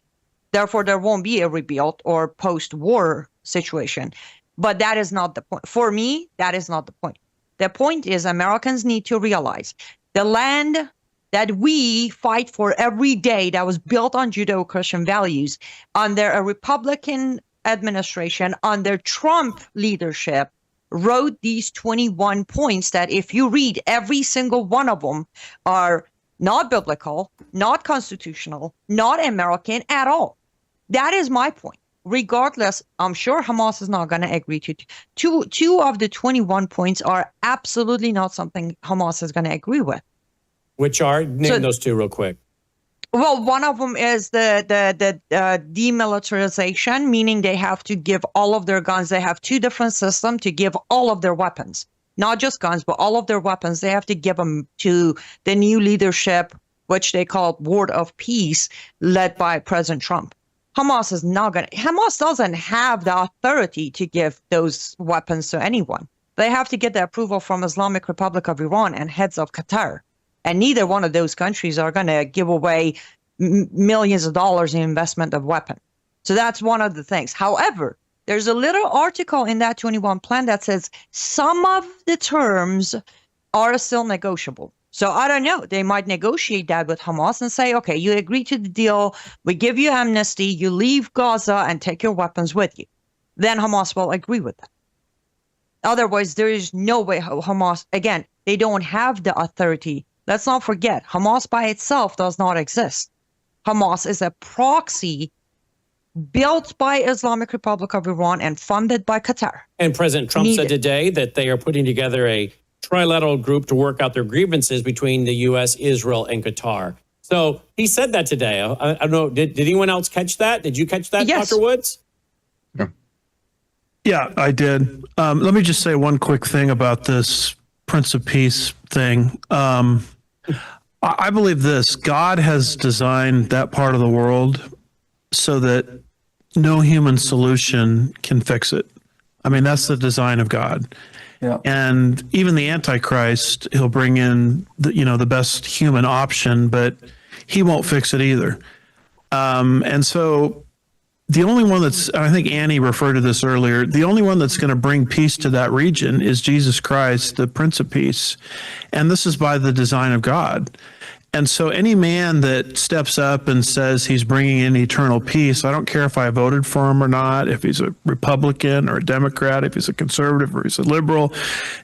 Therefore, there won't be a rebuild or post-war situation. But that is not the point. For me, that is not the point. The point is Americans need to realize the land that we fight for every day that was built on Judeo-Christian values under a Republican administration, under Trump leadership, wrote these 21 points that if you read every single one of them are not biblical, not constitutional, not American at all. That is my point. Regardless, I'm sure Hamas is not going to agree to two of the 21 points are absolutely not something Hamas is going to agree with. Which are? Name those two real quick. Well, one of them is the demilitarization, meaning they have to give all of their guns. They have two different systems to give all of their weapons, not just guns, but all of their weapons. They have to give them to the new leadership, which they call Word of Peace, led by President Trump. Hamas is not going to. Hamas doesn't have the authority to give those weapons to anyone. They have to get the approval from Islamic Republic of Iran and heads of Qatar. And neither one of those countries are going to give away millions of dollars in investment of weapons. So that's one of the things. However, there's a little article in that 21 plan that says some of the terms are still negotiable. So I don't know. They might negotiate that with Hamas and say, okay, you agree to the deal. We give you amnesty. You leave Gaza and take your weapons with you. Then Hamas will agree with that. Otherwise, there is no way Hamas, again, they don't have the authority. Let's not forget, Hamas by itself does not exist. Hamas is a proxy built by Islamic Republic of Iran and funded by Qatar. And President Trump said today that they are putting together a trilateral group to work out their grievances between the U.S., Israel, and Qatar. So he said that today. I don't know. Did anyone else catch that? Did you catch that, yes. Dr. Woods? Yeah, I did. Let me just say one quick thing about this Prince of Peace thing. I believe this. God has designed that part of the world so that no human solution can fix it. I mean, that's the design of God. Yeah. And even the Antichrist, he'll bring in the best human option, but he won't fix it either. And so the only one that's, I think Annie referred to this earlier, the only one that's going to bring peace to that region is Jesus Christ, the Prince of Peace. And this is by the design of God. And so any man that steps up and says he's bringing in eternal peace, I don't care if I voted for him or not, if he's a Republican or a Democrat, if he's a conservative or he's a liberal,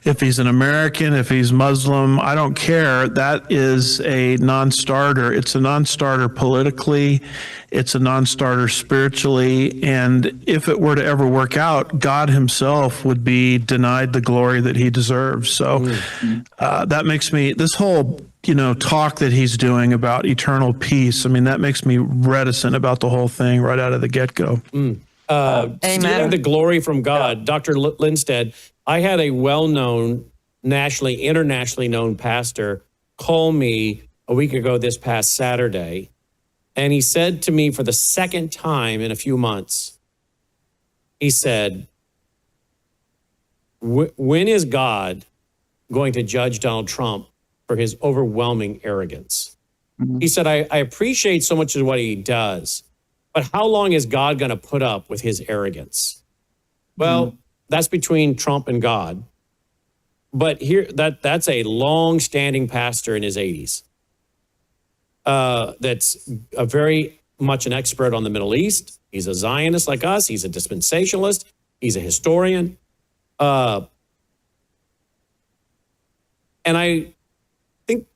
if he's an American, if he's Muslim, I don't care. That is a non-starter. It's a non-starter politically. It's a non-starter spiritually. And if it were to ever work out, God himself would be denied the glory that he deserves. So that makes me, this whole talk that he's doing about eternal peace, I mean, that makes me reticent about the whole thing right out of the get-go. Stealing the glory from God, Dr. Lindsted, I had a well-known, internationally known pastor call me a week ago this past Saturday, and he said to me for the second time in a few months, he said, when is God going to judge Donald Trump for his overwhelming arrogance? He said, I appreciate so much of what he does, but how long is God going to put up with his arrogance? Well, that's between Trump and God. But here, that's a long-standing pastor in his 80s. That's a very much an expert on the Middle East. He's a Zionist like us. He's a dispensationalist. He's a historian. And I think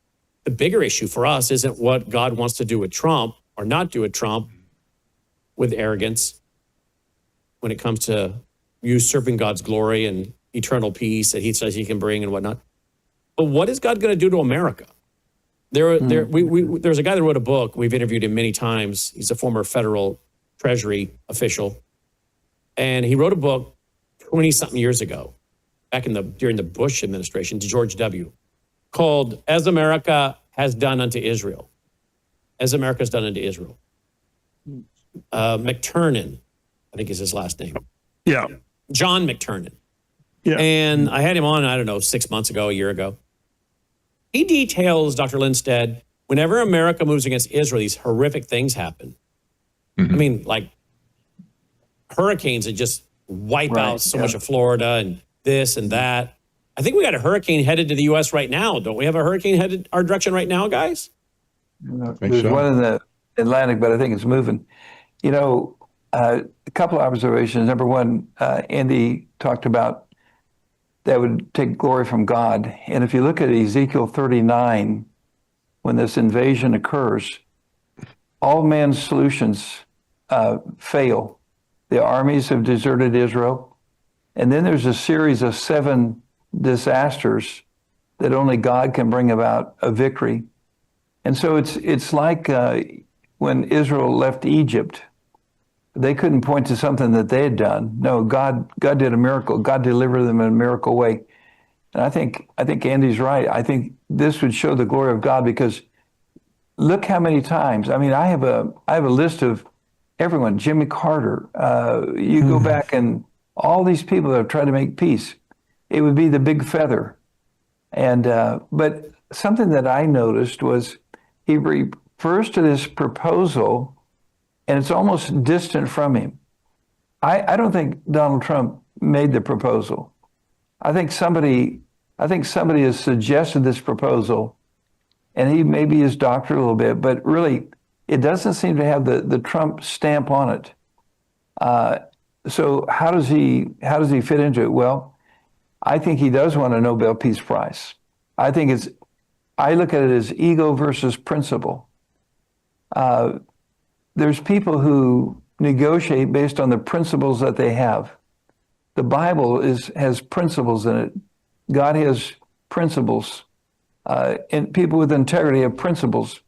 the bigger issue for us isn't what God wants to do with Trump or not do with Trump with arrogance when it comes to usurping God's glory and eternal peace that he says he can bring and whatnot. But what is God going to do to America? There's a guy that wrote a book. We've interviewed him many times. He's a former federal Treasury official. And he wrote a book 20-something years ago, during the Bush administration, to George W., called As America Has Done Unto Israel. As America Has Done Unto Israel. McTernan, I think is his last name. Yeah. John McTernan. Yeah. And I had him on, I don't know, 6 months ago, a year ago. He details, Dr. Lindsted, whenever America moves against Israel, these horrific things happen. I mean, like hurricanes that just wipe out so much of Florida and this and that. I think we got a hurricane headed to the U.S. right now. Don't we have a hurricane headed our direction right now, guys? There's one in the Atlantic, but I think it's moving. A couple of observations. Number one, Andy talked about that would take glory from God. And if you look at Ezekiel 39, when this invasion occurs, all man's solutions fail. The armies have deserted Israel. And then there's a series of 7 disasters that only God can bring about a victory. And so it's like when Israel left Egypt, they couldn't point to something that they had done. No, God did a miracle. God delivered them in a miracle way. And I think Andy's right. I think this would show the glory of God, because look how many times. I mean, I have a list of everyone. Jimmy Carter. You go back and all these people that have tried to make peace. It would be the big feather. And but something that I noticed was he refers to this proposal, and it's almost distant from him. I don't think Donald Trump made the proposal. I think somebody has suggested this proposal, and he maybe is doctored a little bit, but really it doesn't seem to have the Trump stamp on it. So how does he fit into it? Well, I think he does want a Nobel Peace Prize. I look at it as ego versus principle. There's people who negotiate based on the principles that they have. The Bible has principles in it. God has principles. And people with integrity have principles.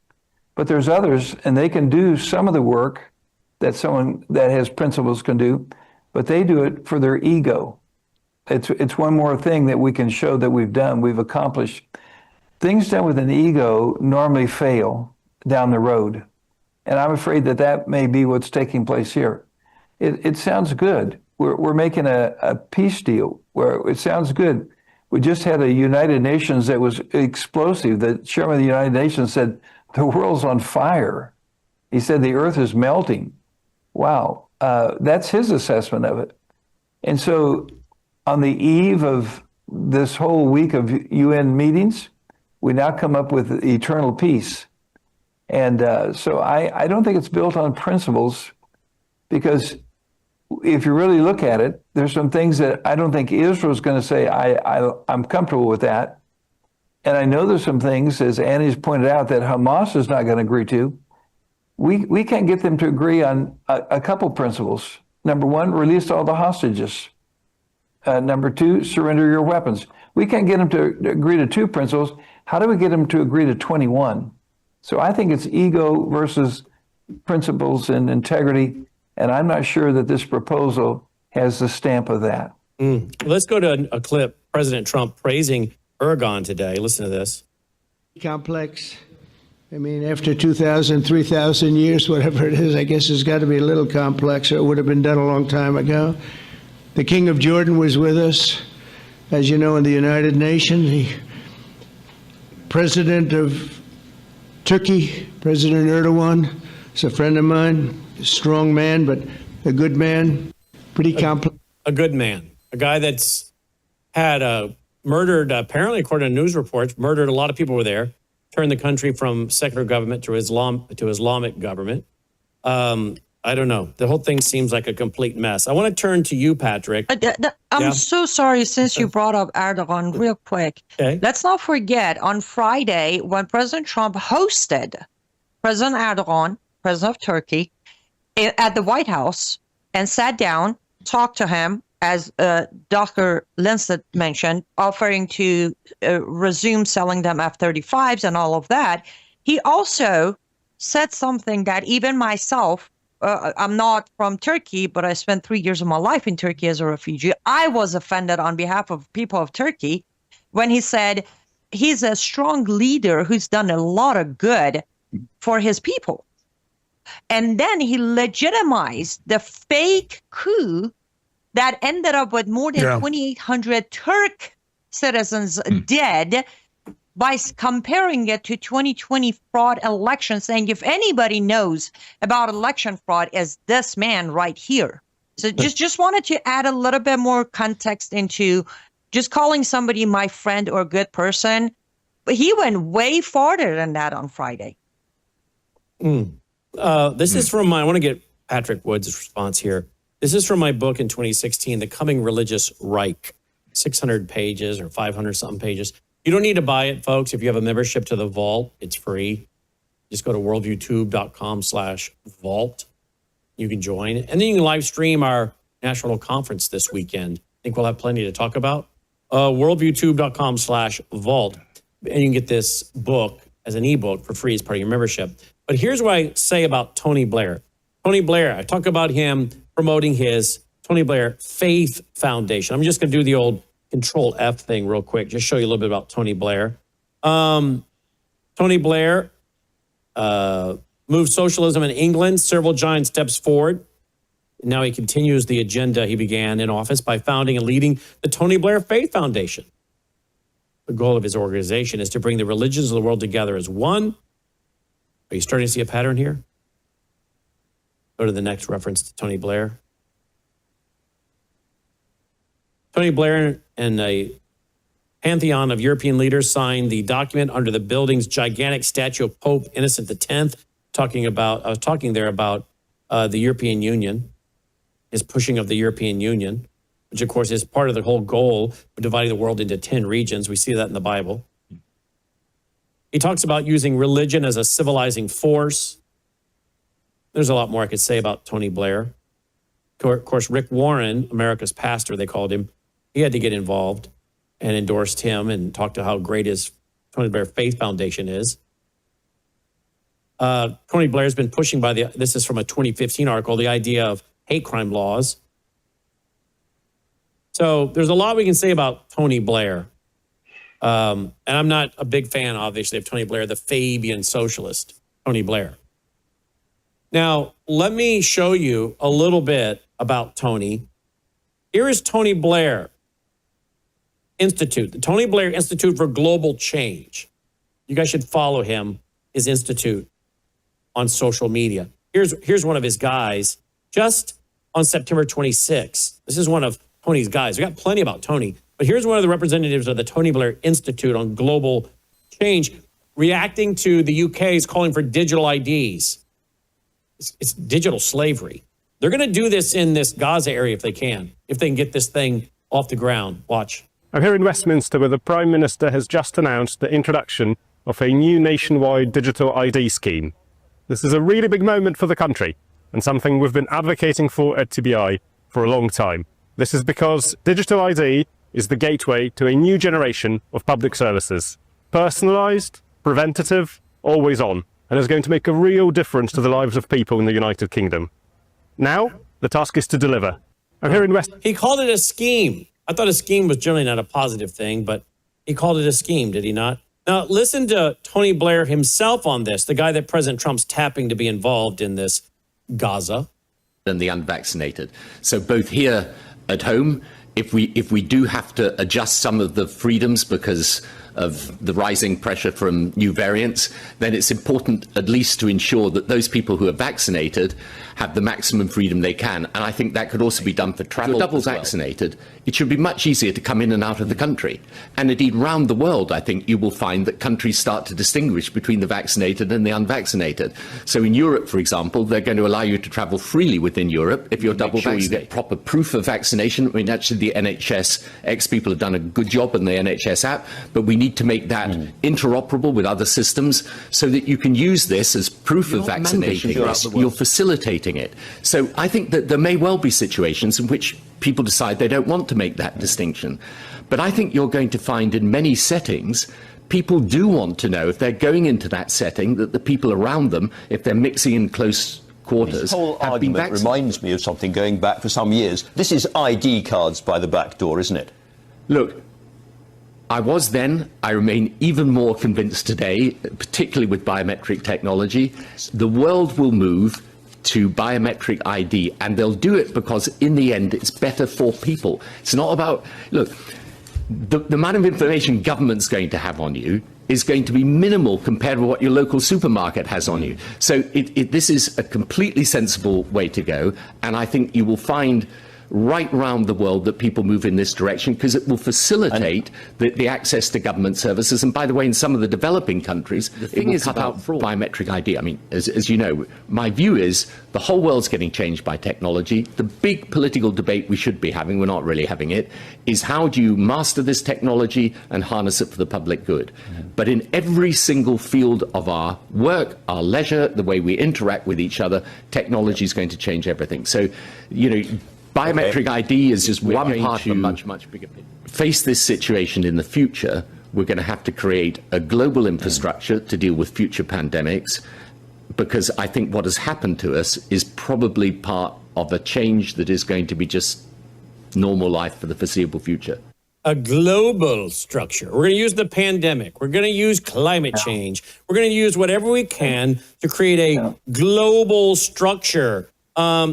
But there's others, and they can do some of the work that someone that has principles can do, but they do it for their ego. It's one more thing that we can show that we've accomplished. Things done with an ego normally fail down the road. And I'm afraid that may be what's taking place here. It sounds good. We're making a peace deal where it sounds good. We just had a United Nations that was explosive. The chairman of the United Nations said, the world's on fire. He said the earth is melting. Wow. That's his assessment of it. And so on the eve of this whole week of UN meetings, we now come up with eternal peace. And so I don't think it's built on principles, because if you really look at it, there's some things that I don't think Israel's going to say, I'm comfortable with that. And I know there's some things, as Annie's pointed out, that Hamas is not going to agree to. We can't get them to agree on a couple principles. Number one, release all the hostages. Number two, surrender your weapons. We can't get them to agree to two principles. How do we get them to agree to 21? So I think it's ego versus principles and integrity. And I'm not sure that this proposal has the stamp of that. Let's go to a clip. President Trump praising Erdogan today. Listen to this. Complex. I mean, after 2,000, 3,000 years, whatever it is, I guess it's got to be a little complex, or it would have been done a long time ago. The King of Jordan was with us, as you know, in the United Nations. The President of Turkey, President Erdogan, is a friend of mine, a strong man, but a good man, pretty complex. A good man, a guy that's had murdered, apparently, according to news reports, murdered a lot of people were there, turned the country from secular government to Islamic government. I don't know. The whole thing seems like a complete mess. I want to turn to you, Patrick. I'm so sorry, since you brought up Erdogan real quick. Okay. Let's not forget, on Friday, when President Trump hosted President Erdogan, President of Turkey, at the White House and sat down, talked to him, as Dr. Lindsted mentioned, offering to resume selling them F-35s and all of that. He also said something that even myself, I'm not from Turkey, but I spent 3 years of my life in Turkey as a refugee. I was offended on behalf of people of Turkey when he said he's a strong leader who's done a lot of good for his people. And then he legitimized the fake coup that ended up with more than 2,800 Turk citizens dead, by comparing it to 2020 fraud elections, saying if anybody knows about election fraud, is this man right here. So just wanted to add a little bit more context into just calling somebody my friend or good person. But he went way farther than that on Friday. This is from I want to get Patrick Wood's response here. This is from my book in 2016, The Coming Religious Reich, 600 pages or 500 something pages. You don't need to buy it, folks. If you have a membership to the Vault, it's free. Just go to worldviewtube.com/vault. You can join. And then you can live stream our national conference this weekend. I think we'll have plenty to talk about. Worldviewtube.com/vault. And you can get this book as an ebook for free as part of your membership. But here's what I say about Tony Blair. Tony Blair, I talk about him promoting his Tony Blair Faith Foundation. I'm just going to do the old Control F thing real quick, just show you a little bit about Tony Blair. Tony Blair moved socialism in England, several giant steps forward. Now he continues the agenda he began in office by founding and leading the Tony Blair Faith Foundation. The goal of his organization is to bring the religions of the world together as one. Are you starting to see a pattern here? Go to the next reference to Tony Blair. Tony Blair and a pantheon of European leaders signed the document under the building's gigantic statue of Pope Innocent X. I was talking there about the European Union, his pushing of the European Union, which of course is part of the whole goal of dividing the world into 10 regions. We see that in the Bible. He talks about using religion as a civilizing force. There's a lot more I could say about Tony Blair. Of course, Rick Warren, America's pastor, they called him, he had to get involved and endorsed him and talked to how great his Tony Blair Faith Foundation is. Tony Blair's been pushing this is from a 2015 article, the idea of hate crime laws. So there's a lot we can say about Tony Blair. And I'm not a big fan, obviously, of Tony Blair, the Fabian socialist, Tony Blair. Now, let me show you a little bit about Tony. Here is Tony Blair Institute, the Tony Blair Institute for Global Change. You guys should follow him, his institute, on social media. Here's one of his guys just on September 26th. This is one of Tony's guys. We got plenty about Tony, but here's one of the representatives of the Tony Blair Institute on Global Change reacting to the UK's calling for digital IDs. It's digital slavery. They're going to do this in this Gaza area if they can get this thing off the ground. Watch. I'm here in Westminster where the Prime Minister has just announced the introduction of a new nationwide digital ID scheme. This is a really big moment for the country and something we've been advocating for at TBI for a long time. This is because digital ID is the gateway to a new generation of public services. Personalised, preventative, always on, and is going to make a real difference to the lives of people in the United Kingdom. Now, the task is to deliver. I'm here in He called it a scheme. I thought a scheme was generally not a positive thing, but he called it a scheme, did he not? Now, listen to Tony Blair himself on this, the guy that President Trump's tapping to be involved in this Gaza. And the unvaccinated. So both here at home, if we do have to adjust some of the freedoms because of the rising pressure from new variants, then it's important at least to ensure that those people who are vaccinated have the maximum freedom they can. And I think that could also be done for travel. If you're double vaccinated, it should be much easier to come in and out of the country. And indeed, around the world, I think you will find that countries start to distinguish between the vaccinated and the unvaccinated. So in Europe, for example, they're going to allow you to travel freely within Europe if you're double vaccinated. You get proper proof of vaccination. I mean, actually, the NHS ex-people have done a good job on the NHS app, but we need to make that interoperable with other systems so that you can use this as proof of vaccination. You're facilitating it. So I think that there may well be situations in which people decide they don't want to make that distinction. But I think you're going to find in many settings, people do want to know if they're going into that setting that the people around them, if they're mixing in close quarters, this whole argument reminds me of something going back for some years. This is ID cards by the back door, isn't it? Look, I was then, I remain even more convinced today, particularly with biometric technology, the world will move to biometric ID, and they'll do it because in the end it's better for people. It's not about, look, the amount of information government's going to have on you is going to be minimal compared to what your local supermarket has on you. So this is a completely sensible way to go, and I think you will find right around the world that people move in this direction because it will facilitate the access to government services. And by the way, in some of the developing countries, the thing is about biometric ID. I mean, as you know, my view is the whole world's getting changed by technology. The big political debate we should be having, we're not really having it, is how do you master this technology and harness it for the public good? But in every single field of our work, our leisure, the way we interact with each other, technology is going to change everything. So, you know, biometric ID is just one part of a much, much bigger picture. Face this situation in the future, we're going to have to create a global infrastructure to deal with future pandemics, because I think what has happened to us is probably part of a change that is going to be just normal life for the foreseeable future. A global structure. We're going to use the pandemic. We're going to use climate change. We're going to use whatever we can to create a global structure.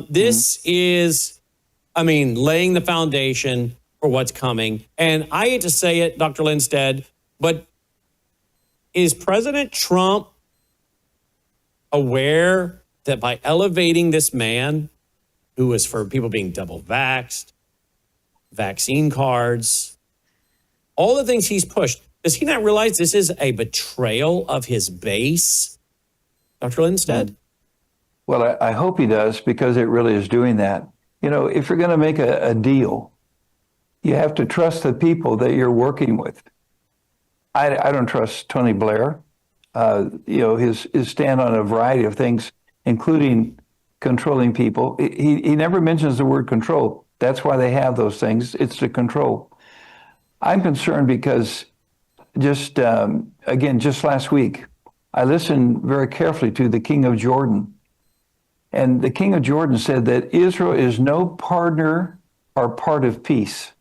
This is, I mean, laying the foundation for what's coming. And I hate to say it, Dr. Lindsted, but is President Trump aware that by elevating this man who is for people being double vaxxed, vaccine cards, all the things he's pushed, does he not realize this is a betrayal of his base, Dr. Lindsted? Well, I hope he does, because it really is doing that. You know, if you're going to make a deal, you have to trust the people that you're working with. I don't trust Tony Blair. You know, his stand on a variety of things, including controlling people. He never mentions the word control. That's why they have those things. It's to control. I'm concerned because just last week, I listened very carefully to the King of Jordan. And the King of Jordan said that Israel is no partner or part of peace.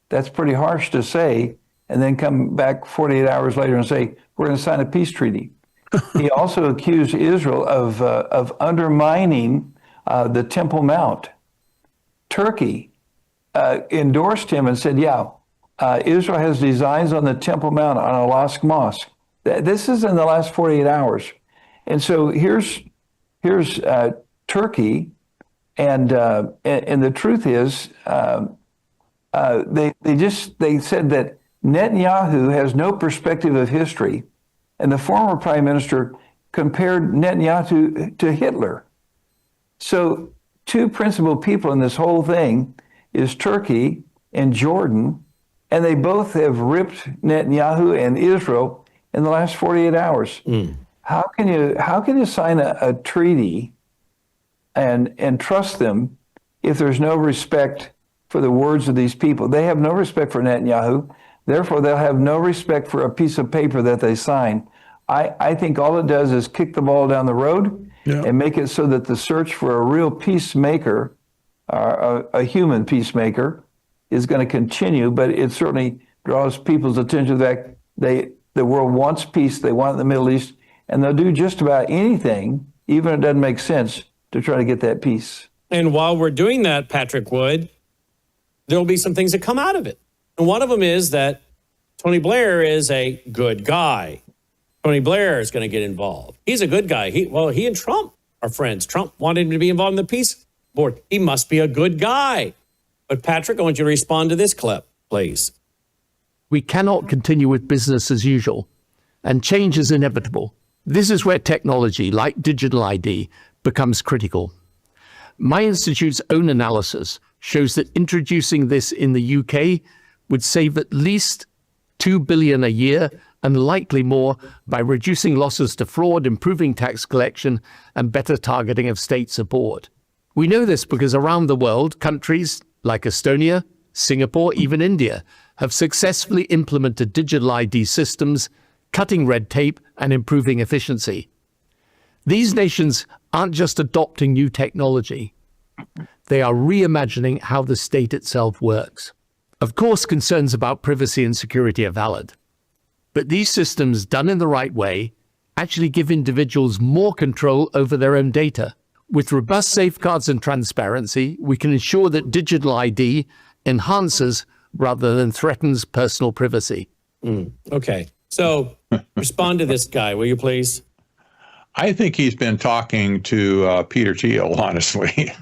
That's pretty harsh to say, and then come back 48 hours later and say, we're going to sign a peace treaty. He also accused Israel of undermining the Temple Mount. Turkey endorsed him and said, Israel has designs on the Temple Mount on Al-Aqsa Mosque. This is in the last 48 hours. And so here's Turkey, and the truth is, they said that Netanyahu has no perspective of history, And the former prime minister compared Netanyahu to Hitler. So two principal people in this whole thing is Turkey and Jordan, and they both have ripped Netanyahu and Israel in the last 48 hours. How can you sign a treaty and trust them if there's no respect for the words of these people? They have no respect for Netanyahu. Therefore, they'll have no respect for a piece of paper that they sign. I think all it does is kick the ball down the road and make it so that the search for a real peacemaker, a human peacemaker, is going to continue. But it certainly draws people's attention to that the world wants peace. They want it in the Middle East, and they'll do just about anything, even if it doesn't make sense, to try to get that peace. And while we're doing that, Patrick Wood, there will be some things that come out of it. And one of them is that Tony Blair is a good guy. Tony Blair is going to get involved. He's a good guy. He and Trump are friends. Trump wanted him to be involved in the peace board. He must be a good guy. But Patrick, I want you to respond to this clip, please. We cannot continue with business as usual, and change is inevitable. This is where technology, like digital ID, becomes critical. My institute's own analysis shows that introducing this in the UK would save at least $2 billion a year, and likely more, by reducing losses to fraud, improving tax collection, and better targeting of state support. We know this because around the world, countries like Estonia, Singapore, even India, have successfully implemented digital ID systems, cutting red tape and improving efficiency. These nations aren't just adopting new technology. They are reimagining how the state itself works. Of course, concerns about privacy and security are valid. But these systems, done in the right way, actually give individuals more control over their own data. With robust safeguards and transparency, we can ensure that digital ID enhances rather than threatens personal privacy. Okay. So respond to this guy, will you please? I think he's been talking to Peter Thiel, honestly.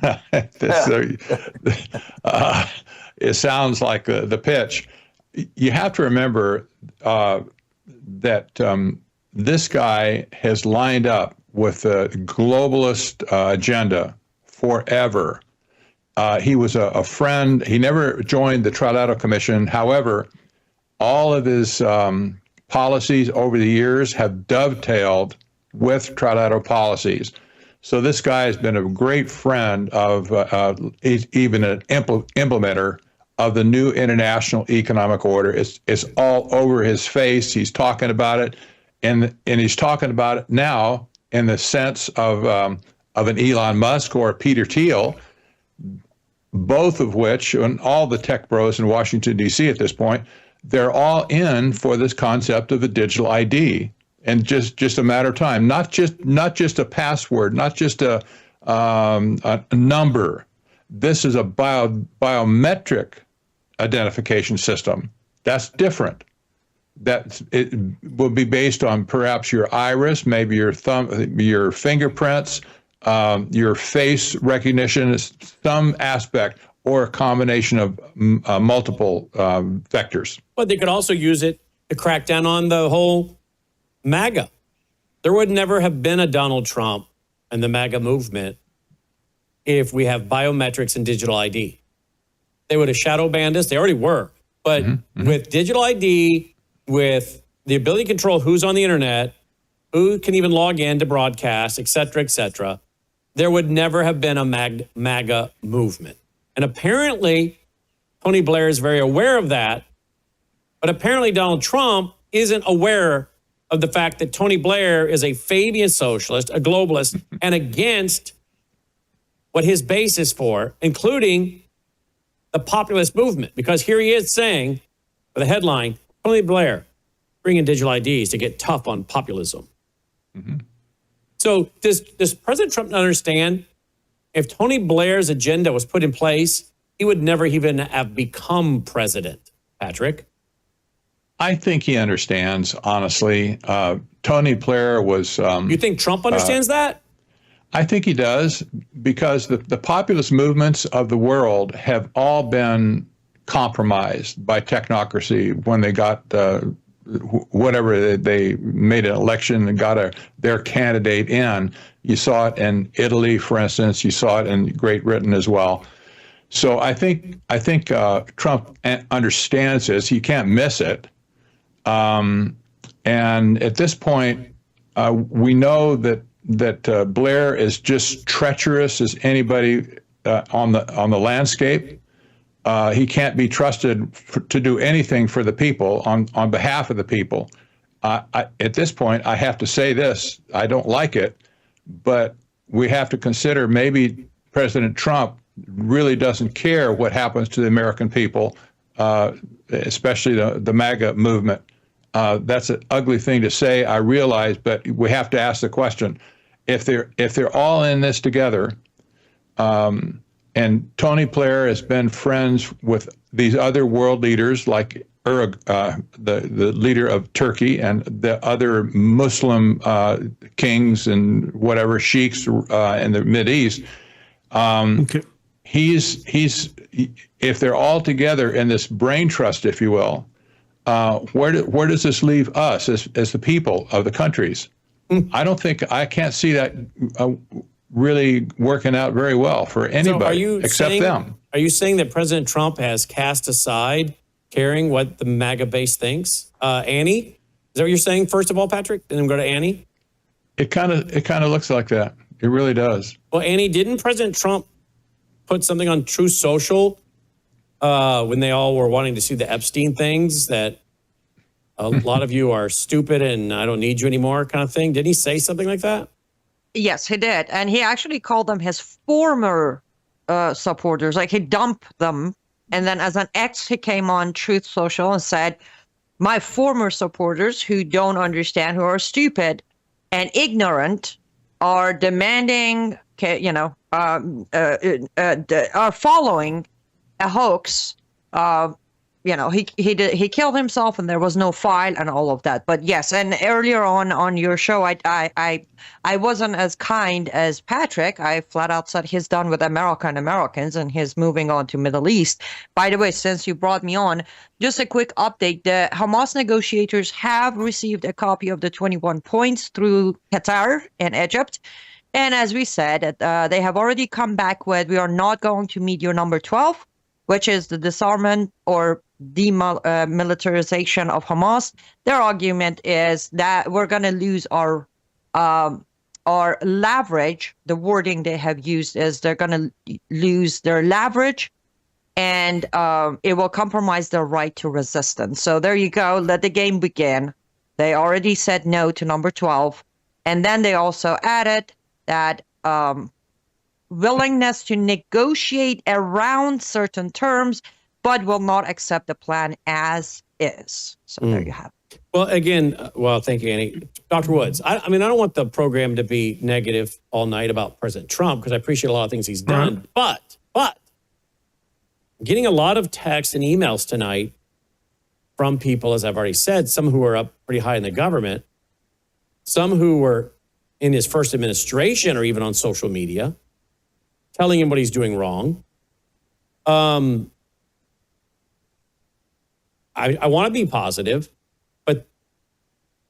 It sounds like the pitch. You have to remember that this guy has lined up with the globalist agenda forever. He was a friend. He never joined the Trilateral Commission. However, all of his policies over the years have dovetailed with trilateral policies. So this guy has been a great friend of, even an implementer of the new international economic order. It's all over his face. He's talking about it, and he's talking about it now in the sense of an Elon Musk or Peter Thiel, both of which, and all the tech bros in Washington, D.C. at this point, they're all in for this concept of a digital ID. And just a matter of time, not just a password, not just a number. This is a biometric identification system. That's different. That it will be based on perhaps your iris, maybe your thumb, your fingerprints, your face recognition, some aspect, or a combination of multiple vectors. But they could also use it to crack down on the whole MAGA. There would never have been a Donald Trump and the MAGA movement if we have biometrics and digital ID. They would have shadow banned us. They already were. But with digital ID, with the ability to control who's on the internet, who can even log in to broadcast, et cetera, there would never have been a MAGA movement. And apparently, Tony Blair is very aware of that. But apparently, Donald Trump isn't aware of the fact that Tony Blair is a Fabian socialist, a globalist, and against what his base is for, including the populist movement. Because here he is saying, for the headline, Tony Blair, bringing digital IDs to get tough on populism. So does President Trump understand if Tony Blair's agenda was put in place, he would never even have become president, Patrick? I think he understands, honestly. Tony Blair was... you think Trump understands that? I think he does, because the populist movements of the world have all been compromised by technocracy when they got whatever, they made an election and got their candidate in. You saw it in Italy, for instance. You saw it in Great Britain as well. So I think Trump understands this. He can't miss it. And at this point, we know that Blair is just treacherous as anybody on the landscape. He can't be trusted to do anything for the people on behalf of the people. At this point, I have to say this: I don't like it, but we have to consider maybe President Trump really doesn't care what happens to the American people, especially the MAGA movement. That's an ugly thing to say, I realize, but we have to ask the question: if they're all in this together, and Tony Blair has been friends with these other world leaders like the leader of Turkey and the other Muslim kings and whatever sheiks in the Mideast. Okay. He's if they're all together in this brain trust, if you will, where does this leave us as the people of the countries? I can't see that really working out very well for anybody except them. Are you saying that President Trump has cast aside caring what the MAGA base thinks? Annie, is that what you're saying? First of all, Patrick, and then go to Annie. It kind of looks like that. It really does. Well, Annie, didn't President Trump put something on Truth Social when they all were wanting to see the Epstein things, that a lot of you are stupid and I don't need you anymore kind of thing? Didn't he say something like that? Yes, he did. And he actually called them his former supporters. Like, he dumped them. And then as an ex, he came on Truth Social and said, my former supporters who don't understand, who are stupid and ignorant, are demanding, are following a hoax. He killed himself and there was no file and all of that. But yes, and earlier on your show, I wasn't as kind as Patrick. I flat out said he's done with America and Americans and he's moving on to Middle East. By the way, since you brought me on, just a quick update. The Hamas negotiators have received a copy of the 21 points through Qatar and Egypt. And as we said, they have already come back with, we are not going to meet your number 12, which is the disarmament or demilitarization of Hamas. Their argument is that we're going to lose our leverage. The wording they have used is they're going to lose their leverage, and it will compromise their right to resistance. So there you go. Let the game begin. They already said no to number 12. And then they also added that willingness to negotiate around certain terms, but will not accept the plan as is. So there you have it. Well, again, thank you, Annie. Dr. Woods, I don't want the program to be negative all night about President Trump, because I appreciate a lot of things he's done. But getting a lot of texts and emails tonight from people, as I've already said, some who are up pretty high in the government, some who were in his first administration or even on social media, telling him what he's doing wrong. I want to be positive, but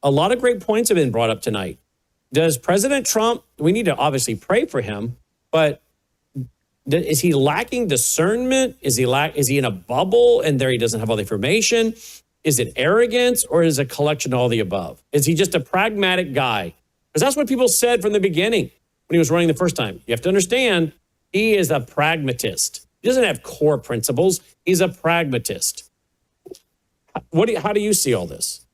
a lot of great points have been brought up tonight. Does President Trump, we need to obviously pray for him, but is he lacking discernment? Is he in a bubble and there he doesn't have all the information? Is it arrogance, or is it a collection of all the above? Is he just a pragmatic guy? Because that's what people said from the beginning when he was running the first time. You have to understand, he is a pragmatist. He doesn't have core principles. He's a pragmatist. How do you see all this?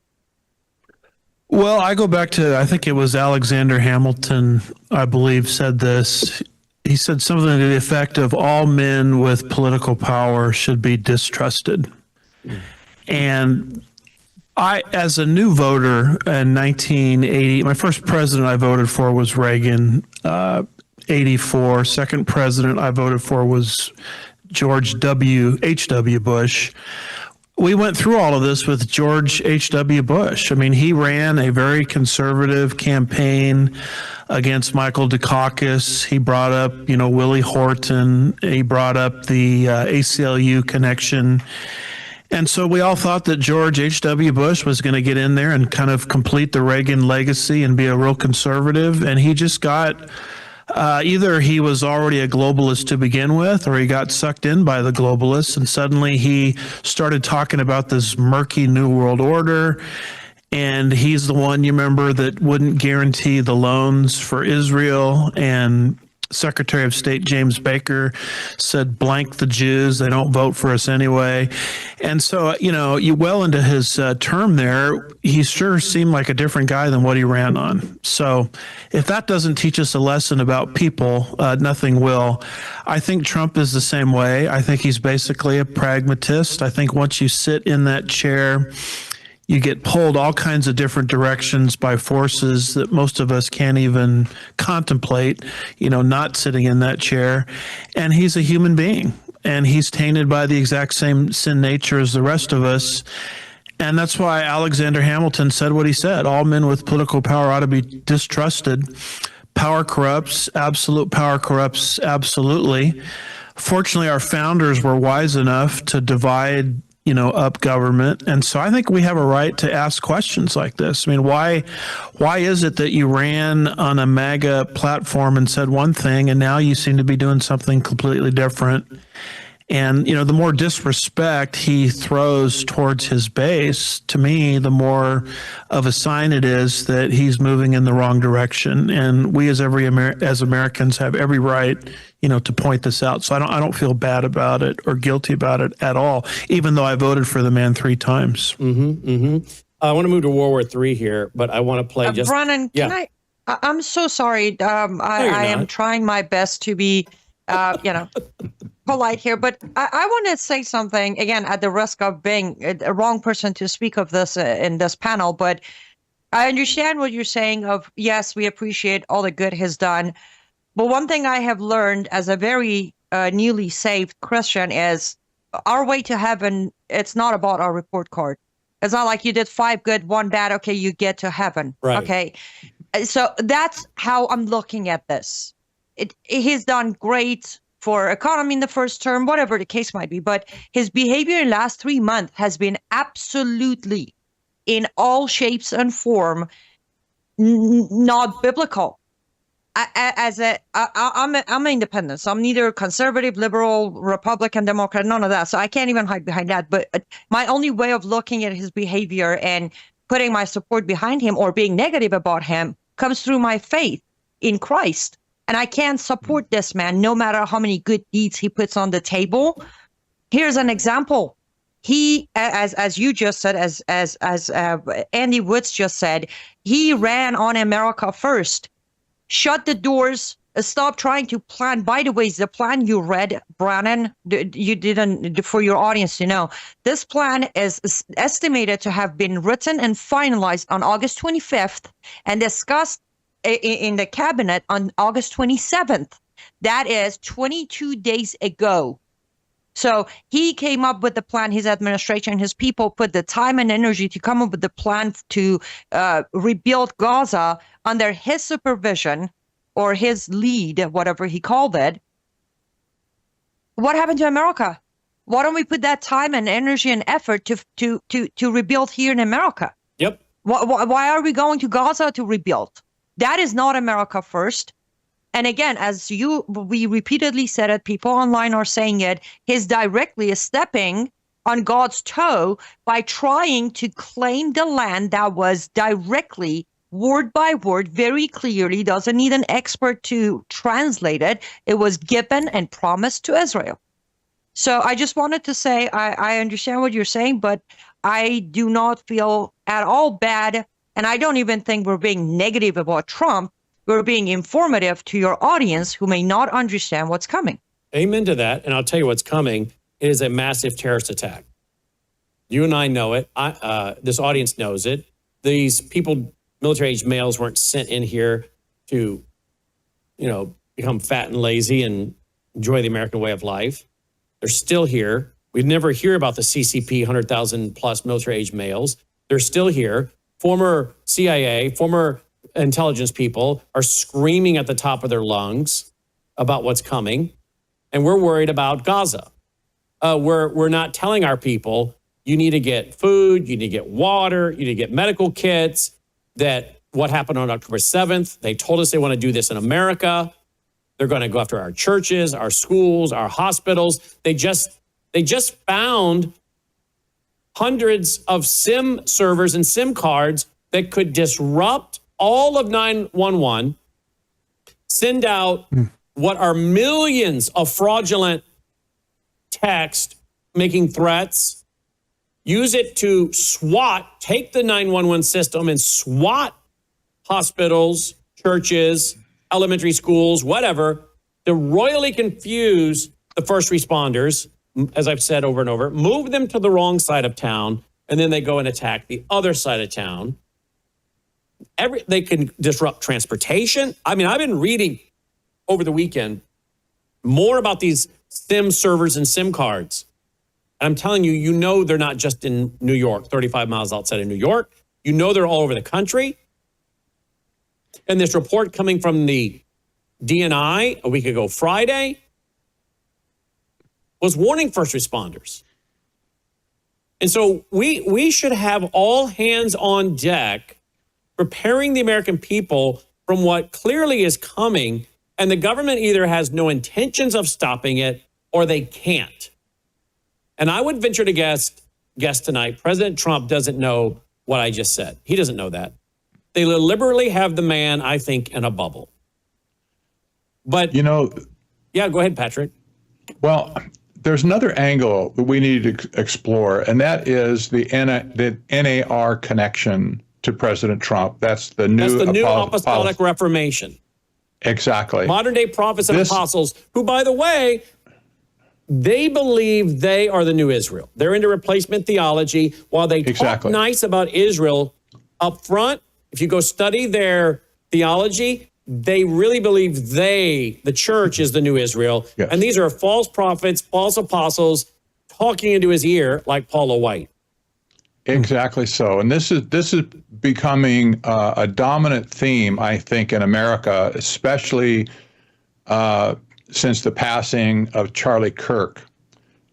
Well, I go back to, I think it was Alexander Hamilton, I believe, said this. He said something to the effect of, all men with political power should be distrusted. And I, as a new voter in 1980, my first president I voted for was Reagan, 84. Second president I voted for was George H.W. Bush. We went through all of this with George H.W. Bush. I mean, he ran a very conservative campaign against Michael Dukakis. He brought up, Willie Horton. He brought up the ACLU connection. And so we all thought that George H.W. Bush was going to get in there and kind of complete the Reagan legacy and be a real conservative. And he just got, either he was already a globalist to begin with, or he got sucked in by the globalists. And suddenly he started talking about this murky New World Order. And he's the one, you remember, that wouldn't guarantee the loans for Israel. And Secretary of State James Baker said, blank the Jews, they don't vote for us anyway. And so, you well into his term there, he sure seemed like a different guy than what he ran on. So if that doesn't teach us a lesson about people, nothing will. I think Trump is the same way. I think he's basically a pragmatist. I think once you sit in that chair, you get pulled all kinds of different directions by forces that most of us can't even contemplate, not sitting in that chair. And he's a human being, and he's tainted by the exact same sin nature as the rest of us. And that's why Alexander Hamilton said what he said. All men with political power ought to be distrusted. Power corrupts. Absolute power corrupts absolutely. Fortunately, our founders were wise enough to divide up government. And so I think we have a right to ask questions like this. I mean, why is it that you ran on a MAGA platform and said one thing, and now you seem to be doing something completely different? And, the more disrespect he throws towards his base, to me, the more of a sign it is that he's moving in the wrong direction. And we as Americans have every right, to point this out. So I don't feel bad about it or guilty about it at all, even though I voted for the man 3 times. I want to move to World War III here, but I want to play just... Brannon, yeah. I'm so sorry. I am trying my best to be, polite here, but I want to say something, again, at the risk of being a wrong person to speak of this in this panel, but I understand what you're saying of, yes, we appreciate all the good he's done. But one thing I have learned as a very newly saved Christian is our way to heaven, it's not about our report card. It's not like you did 5 good, 1 bad, okay, you get to heaven. Right. Okay. So that's how I'm looking at this. He's done great for economy in the first term, whatever the case might be. But his behavior in the last 3 months has been absolutely, in all shapes and form, not biblical. I'm an independent, so I'm neither conservative, liberal, Republican, Democrat, none of that. So I can't even hide behind that. But my only way of looking at his behavior and putting my support behind him or being negative about him comes through my faith in Christ. And I can't support this man, no matter how many good deeds he puts on the table. Here's an example. He, as you just said, as Andy Woods just said, he ran on America first, shut the doors, stopped trying to plan. By the way, the plan you read, Brannon, you didn't, for your audience to know, this plan is estimated to have been written and finalized on August 25th and discussed in the cabinet on August 27th. That is 22 days ago. So he came up with the plan, his administration, his people put the time and energy to come up with the plan to rebuild Gaza under his supervision or his lead, whatever he called it. What happened to America? Why don't we put that time and energy and effort to rebuild here in America? Yep. Why are we going to Gaza to rebuild? That is not America first. And again, as we repeatedly said it, people online are saying it, he's directly stepping on God's toe by trying to claim the land that was directly, word by word, very clearly, doesn't need an expert to translate it. It was given and promised to Israel. So I just wanted to say, I understand what you're saying, but I do not feel at all bad. And I don't even think we're being negative about Trump. We're being informative to your audience who may not understand what's coming. Amen to that. And I'll tell you what's coming. It is a massive terrorist attack. You and I know it. This audience knows it. These people, military-age males, weren't sent in here to, become fat and lazy and enjoy the American way of life. They're still here. We never hear about the CCP 100,000 plus military-age males. They're still here. Former CIA, former intelligence people are screaming at the top of their lungs about what's coming. And we're worried about Gaza. We're not telling our people, You need to get food, you need to get water, you need to get medical kits. That what happened on October 7th, they told us they want to do this in America. They're going to go after our churches, our schools, our hospitals. They just found hundreds of SIM servers and SIM cards that could disrupt all of 911, send out what are millions of fraudulent text making threats, use it to take the 911 system and SWAT hospitals, churches, elementary schools, whatever, to royally confuse the first responders, as I've said over and over, move them to the wrong side of town, and then they go and attack the other side of town. They can disrupt transportation. I mean, I've been reading over the weekend more about these SIM servers and SIM cards. And I'm telling you, you know they're not just in New York, 35 miles outside of New York. You know they're all over the country. And this report coming from the DNI a week ago Friday was warning first responders. And so we should have all hands on deck preparing the American people from what clearly is coming, and the government either has no intentions of stopping it or they can't. And I would venture to guess tonight, President Trump doesn't know what I just said. He doesn't know that. They deliberately have the man, I think, in a bubble. But, yeah, go ahead, Patrick. Well, there's another angle that we need to explore, and that is the NAR connection to President Trump. That's the new Apostolic Reformation. Exactly. Modern day prophets and apostles, who, by the way, they believe they are the new Israel. They're into replacement theology. While they talk nice about Israel up front, if you go study their theology, they really believe the church is the new Israel. Yes. And these are false prophets, false apostles talking into his ear like Paula White. Exactly so. And this is becoming a dominant theme, I think, in America, especially since the passing of Charlie Kirk.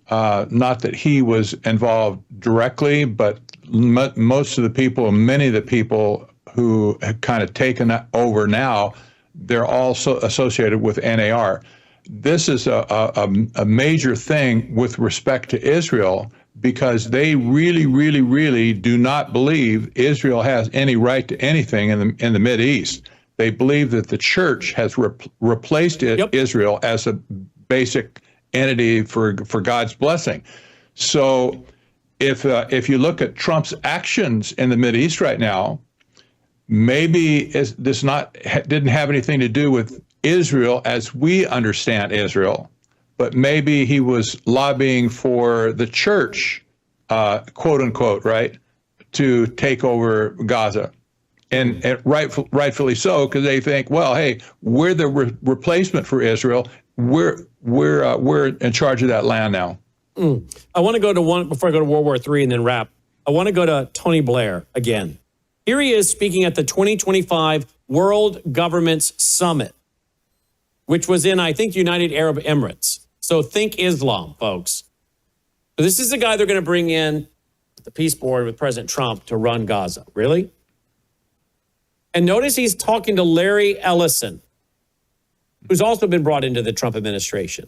Not that he was involved directly, but most of the people, many of the people who have kind of taken that over now, they're also associated with NAR. This is a major thing with respect to Israel, because they really, really, really do not believe Israel has any right to anything in the Mideast. They believe that the church has replaced Israel as a basic entity for God's blessing. So if you look at Trump's actions in the Mideast right now, maybe this didn't have anything to do with Israel as we understand Israel, but maybe he was lobbying for the church, quote unquote, right, to take over Gaza. And rightfully so, because they think, well, hey, we're the replacement for Israel. We're in charge of that land now. I want to go to one before I go to World War III and then wrap. I want to go to Tony Blair again. Here he is speaking at the 2025 World Governments Summit, which was in, I think, United Arab Emirates. So think Islam, folks. So this is the guy they're going to bring in the peace board with President Trump to run Gaza. Really? And notice he's talking to Larry Ellison, who's also been brought into the Trump administration.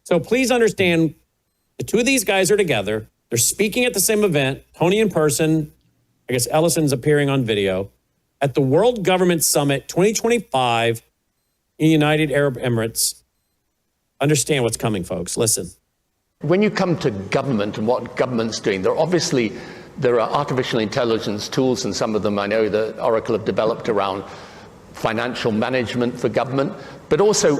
So please understand, the two of these guys are together. They're speaking at the same event, Tony in person. I guess Ellison's appearing on video at the World Government Summit 2025 in United Arab Emirates. Understand what's coming, folks. Listen. When you come to government and what government's doing, there are artificial intelligence tools, and some of them I know that Oracle have developed around financial management for government. But also,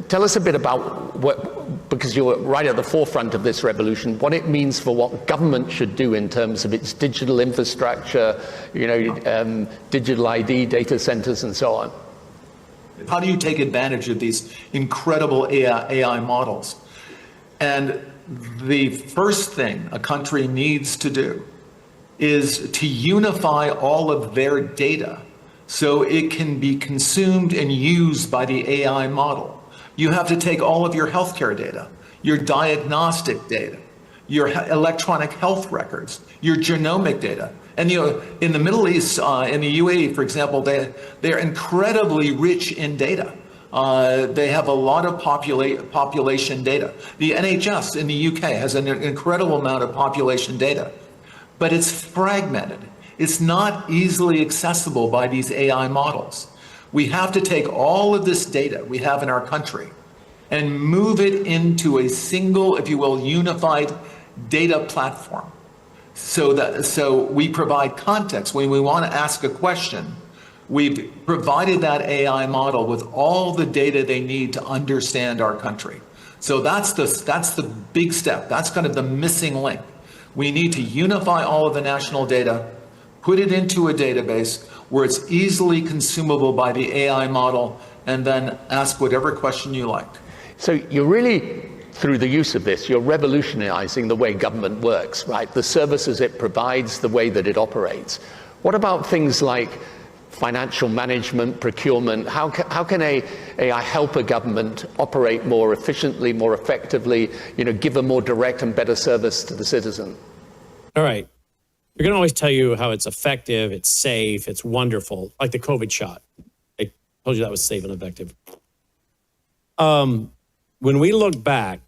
tell us a bit about what, because you're right at the forefront of this revolution, what it means for what government should do in terms of its digital infrastructure, digital ID, data centers, and so on. How do you take advantage of these incredible AI models? And the first thing a country needs to do is to unify all of their data so it can be consumed and used by the AI model. You have to take all of your healthcare data, your diagnostic data, your electronic health records, your genomic data. And in the Middle East, in the UAE, for example, they're incredibly rich in data. They have a lot of population data. The NHS in the UK has an incredible amount of population data, but it's fragmented. It's not easily accessible by these AI models. We have to take all of this data we have in our country and move it into a single, if you will, unified data platform. So we provide context. When we want to ask a question, we've provided that AI model with all the data they need to understand our country. So that's the big step. That's kind of the missing link. We need to unify all of the national data, put it into a database where it's easily consumable by the AI model, and then ask whatever question you like. So you're really, through the use of this, you're revolutionizing the way government works, right? The services it provides, the way that it operates. What about things like financial management, procurement? How can AI help a government operate more efficiently, more effectively, give a more direct and better service to the citizen? All right. They're going to always tell you how it's effective, it's safe, it's wonderful, like the COVID shot. I told you that was safe and effective. When we look back,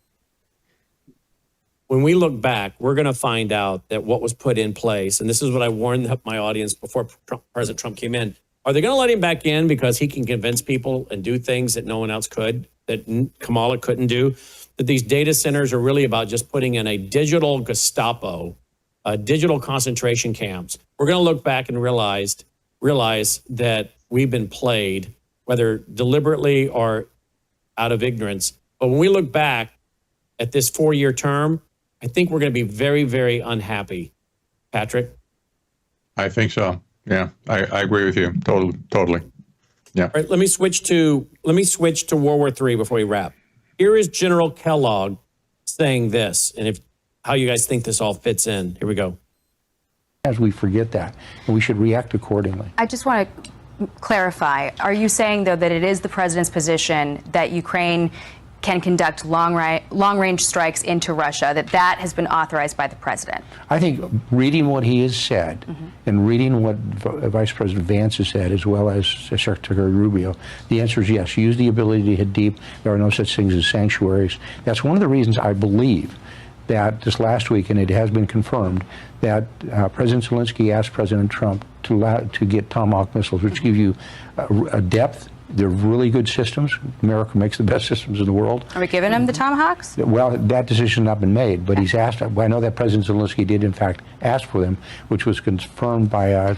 we're going to find out that what was put in place, and this is what I warned my audience before President Trump came in, are they going to let him back in because he can convince people and do things that no one else could, that Kamala couldn't do? That these data centers are really about just putting in a digital Gestapo, digital concentration camps. We're going to look back and realize that we've been played, whether deliberately or out of ignorance. But when we look back at this 4-year term, I think we're going to be very, very unhappy. Patrick? I think so. Yeah, I agree with you. Totally. Yeah. All right, let me switch to World War III before we wrap. Here is General Kellogg saying this, and how you guys think this all fits in. Here we go. As we forget that, and we should react accordingly. I just want to clarify. Are you saying, though, that it is the president's position that Ukraine can conduct long-range strikes into Russia, that has been authorized by the president? I think reading what he has said and reading what Vice President Vance has said, as well as Secretary Rubio, the answer is yes. Use the ability to hit deep. There are no such things as sanctuaries. That's one of the reasons I believe that this last week, and it has been confirmed, that President Zelensky asked President Trump to get Tomahawk missiles, which give you a depth. They're really good systems. America makes the best systems in the world. Are we giving him the Tomahawks? Well, that decision has not been made, but he's asked. I know that President Zelensky did, in fact, ask for them, which was confirmed by a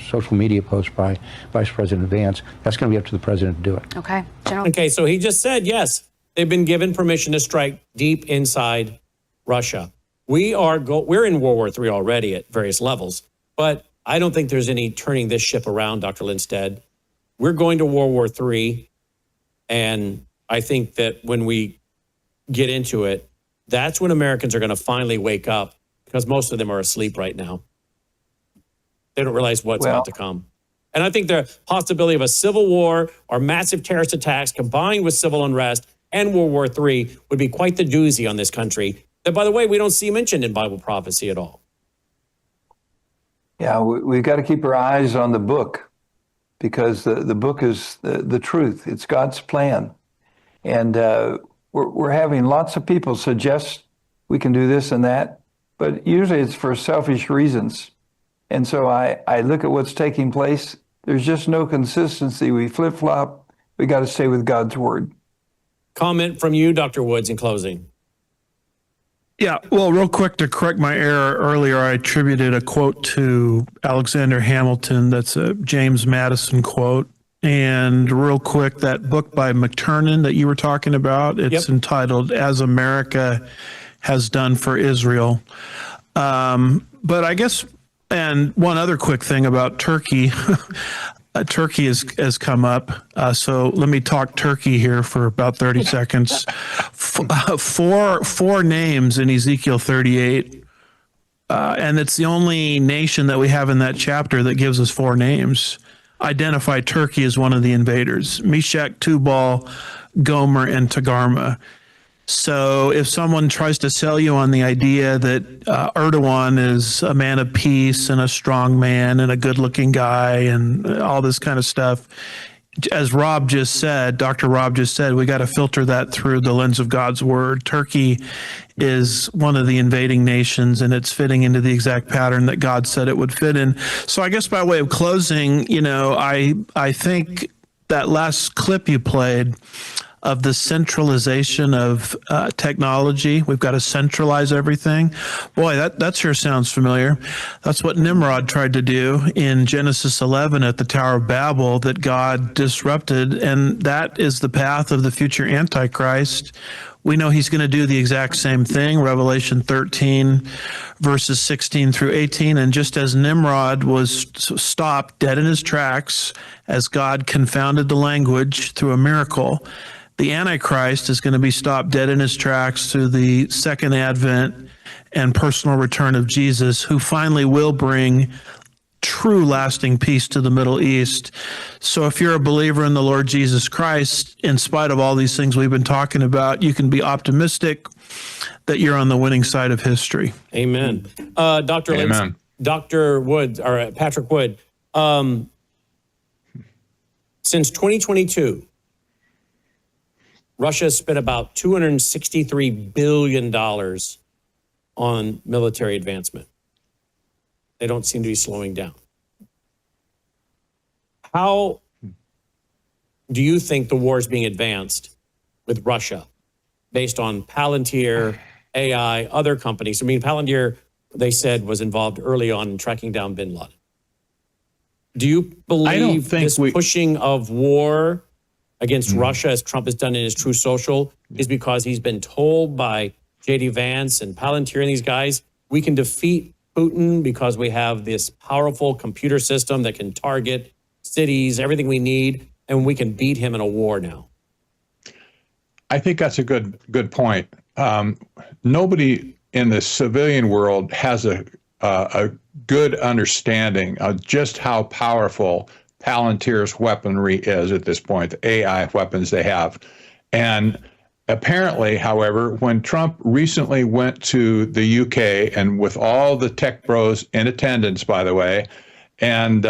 social media post by Vice President Vance. That's going to be up to the president to do it. Okay. General. Okay, so he just said, yes, they've been given permission to strike deep inside Russia. We're in World War III already at various levels, but I don't think there's any turning this ship around, Dr. Lindsted. We're going to World War III, and I think that when we get into it, that's when Americans are going to finally wake up, because most of them are asleep right now. They don't realize what's about to come. And I think the possibility of a civil war or massive terrorist attacks combined with civil unrest and World War III would be quite the doozy on this country that, by the way, we don't see mentioned in Bible prophecy at all. Yeah, we've got to keep our eyes on the book, because the book is the truth. It's God's plan. And we're having lots of people suggest we can do this and that, but usually it's for selfish reasons. And so I look at what's taking place. There's just no consistency. We flip-flop. We got to stay with God's word. Comment from you, Dr. Woods, in closing. Yeah, well, real quick, to correct my error earlier, I attributed a quote to Alexander Hamilton. That's a James Madison quote. And real quick, that book by McTernan that you were talking about, it's entitled As America Has Done for Israel. But I guess, and one other quick thing about Turkey, Turkey has come up. So let me talk Turkey here for about 30 seconds. Four names in Ezekiel 38. And it's the only nation that we have in that chapter that gives us four names. Identify Turkey as one of the invaders: Meshach, Tubal, Gomer, and Togarmah. So if someone tries to sell you on the idea that Erdogan is a man of peace and a strong man and a good-looking guy and all this kind of stuff, as Rob just said, Dr. Rob just said, we got to filter that through the lens of God's word. Turkey is one of the invading nations, and it's fitting into the exact pattern that God said it would fit in. So I guess by way of closing, I think that last clip you played of the centralization of technology. We've got to centralize everything. Boy, that sure sounds familiar. That's what Nimrod tried to do in Genesis 11 at the Tower of Babel that God disrupted, and that is the path of the future Antichrist. We know he's going to do the exact same thing, Revelation 13, verses 16 through 18. And just as Nimrod was stopped dead in his tracks as God confounded the language through a miracle, the Antichrist is going to be stopped dead in his tracks through the second advent and personal return of Jesus, who finally will bring true lasting peace to the Middle East. So if you're a believer in the Lord Jesus Christ, in spite of all these things we've been talking about, you can be optimistic that you're on the winning side of history. Amen. Dr. Amen. Dr. Wood, or Patrick Wood, since 2022, Russia has spent about $263 billion on military advancement. They don't seem to be slowing down. How do you think the war is being advanced with Russia based on Palantir, AI, other companies? I mean, Palantir, they said, was involved early on in tracking down bin Laden. Do you believe this pushing of war against Russia, as Trump has done in his True Social, is because he's been told by J.D. Vance and Palantir and these guys, we can defeat Putin because we have this powerful computer system that can target cities, everything we need, and we can beat him in a war now? I think that's a good point. Nobody in the civilian world has a good understanding of just how powerful Palantir's weaponry is at this point, the AI weapons they have. And apparently, however, when Trump recently went to the UK, and with all the tech bros in attendance, by the way, and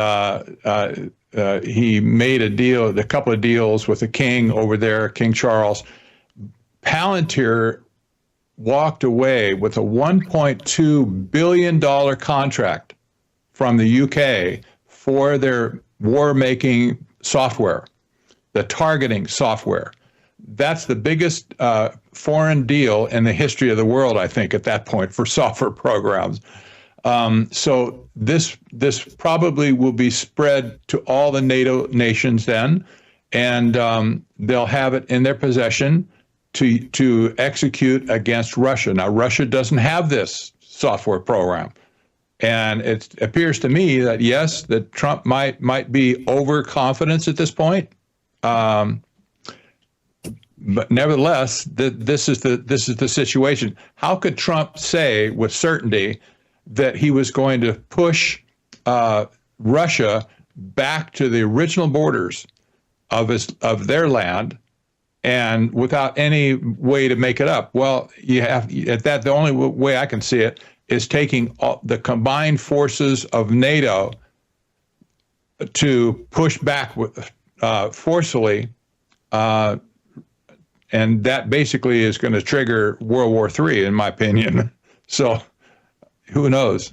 he made a couple of deals with the king over there, King Charles, Palantir walked away with a $1.2 billion contract from the UK for their war-making software, the targeting software. That's the biggest foreign deal in the history of the world, I think, at that point for software programs. So this probably will be spread to all the NATO nations then, and they'll have it in their possession to execute against Russia. Now, Russia doesn't have this software program. And it appears to me that, yes, that Trump might be overconfident at this point. But nevertheless, this is the situation. How could Trump say with certainty that he was going to push Russia back to the original borders of their land, and without any way to make it up? Well, the only way I can see it is taking the combined forces of NATO to push back forcefully, and that basically is going to trigger World War III, in my opinion. So who knows?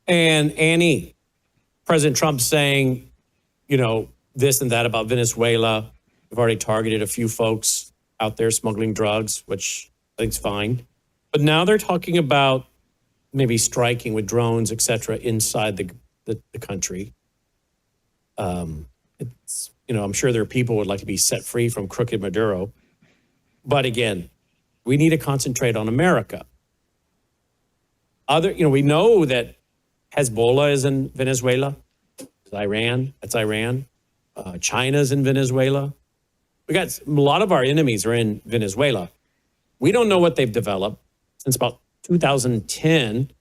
And Annie, President Trump saying, this and that about Venezuela. We've already targeted a few folks out there smuggling drugs, which I think is fine. But now they're talking about maybe striking with drones, et cetera, inside the country. I'm sure there are people who would like to be set free from crooked Maduro. But again, we need to concentrate on America. We know that Hezbollah is in Venezuela. That's Iran. China's in Venezuela. We got a lot of our enemies are in Venezuela. We don't know what they've developed. Since about 2010,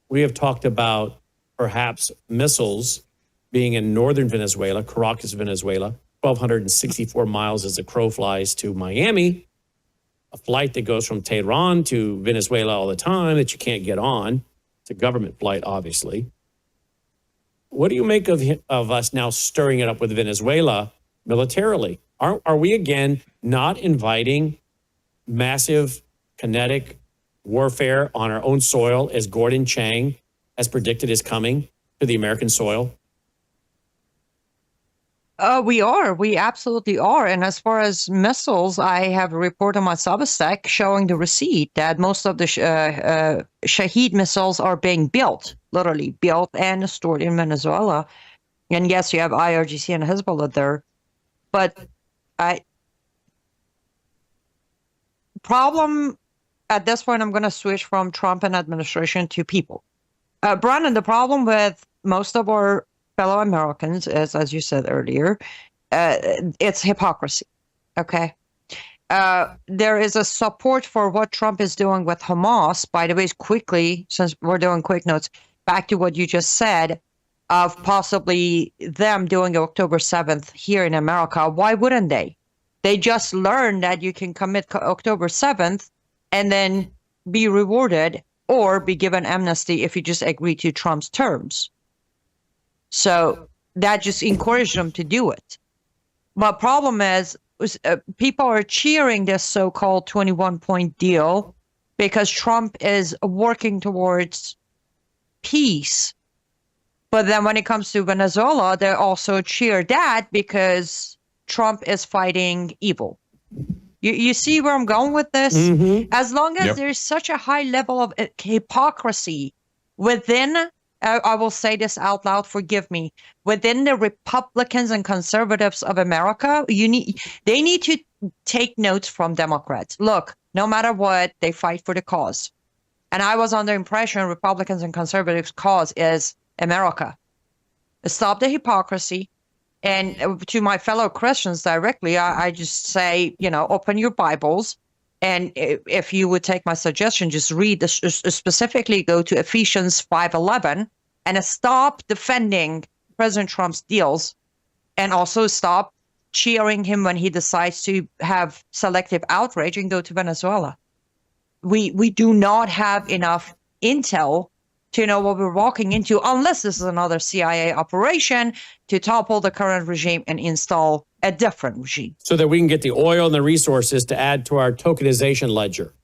we have talked about perhaps missiles being in northern Venezuela, Caracas, Venezuela, 1,264 miles as the crow flies to Miami. a flight that goes from Tehran to Venezuela all the time that you can't get on. It's a government flight, obviously. What do you make of us now stirring it up with Venezuela militarily? Are we again not inviting massive kinetic warfare on our own soil, as Gordon Chang has predicted is coming to the American soil? We are. We absolutely are. And as far as missiles, I have a report on my Substack showing the receipt that most of the Shahed missiles are being built, literally built and stored in Venezuela. And yes, you have IRGC and Hezbollah there. But problem at this point, I'm going to switch from Trump and administration to people. Brannon, the problem with most of our fellow Americans is, as you said earlier, it's hypocrisy. Okay. There is a support for what Trump is doing with Hamas. By the way, quickly, since we're doing quick notes, back to what you just said of possibly them doing October 7th here in America. Why wouldn't they? They just learned that you can commit October 7th and then be rewarded or be given amnesty if you just agree to Trump's terms. So that just encouraged them to do it. But problem is, people are cheering this so-called 21-point deal because Trump is working towards peace. But then when it comes to Venezuela, they also cheer that because Trump is fighting evil. You see where I'm going with this? Mm-hmm. As long as there's such a high level of hypocrisy within, I will say this out loud, forgive me, within the Republicans and conservatives of America, they need to take notes from Democrats. Look, no matter what, they fight for the cause. And I was under impression Republicans and conservatives' cause is America. Stop the hypocrisy. And to my fellow Christians directly, I just say, open your Bibles. And if you would take my suggestion, just read this, specifically go to Ephesians 5:11 and stop defending President Trump's deals and also stop cheering him when he decides to have selective outrage and go to Venezuela. We do not have enough intel to know what we're walking into, unless this is another CIA operation to topple the current regime and install a different regime. So that we can get the oil and the resources to add to our tokenization ledger.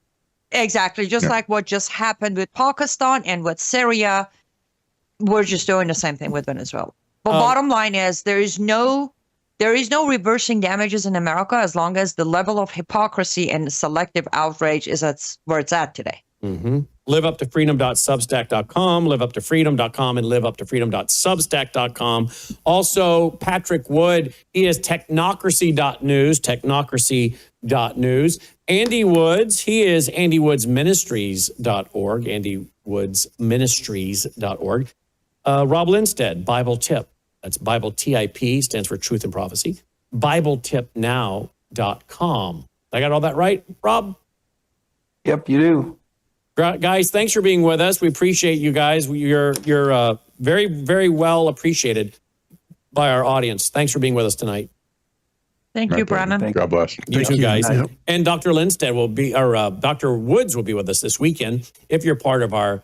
Exactly. Just like what just happened with Pakistan and with Syria, we're just doing the same thing with Venezuela. But bottom line is there is no reversing damages in America as long as the level of hypocrisy and selective outrage is where it's at today. Mm-hmm. liveuptofreedom.substack.com, liveuptofreedom.com, and liveuptofreedom.substack.com. Also, Patrick Wood, he is technocracy.news, technocracy.news. Andy Woods, he is andywoodsministries.org, andywoodsministries.org. Rob Lindsted, Bible Tip. That's Bible TIP, stands for Truth and Prophecy. BibleTipNow.com. I got all that right, Rob? Yep, you do. Guys, thanks for being with us. We appreciate you guys. You're very, very well appreciated by our audience. Thanks for being with us tonight. Thank you, Brannon. God bless. You too, guys. And Dr. Lindsted will be, or Dr. Woods will be with us this weekend if you're part of our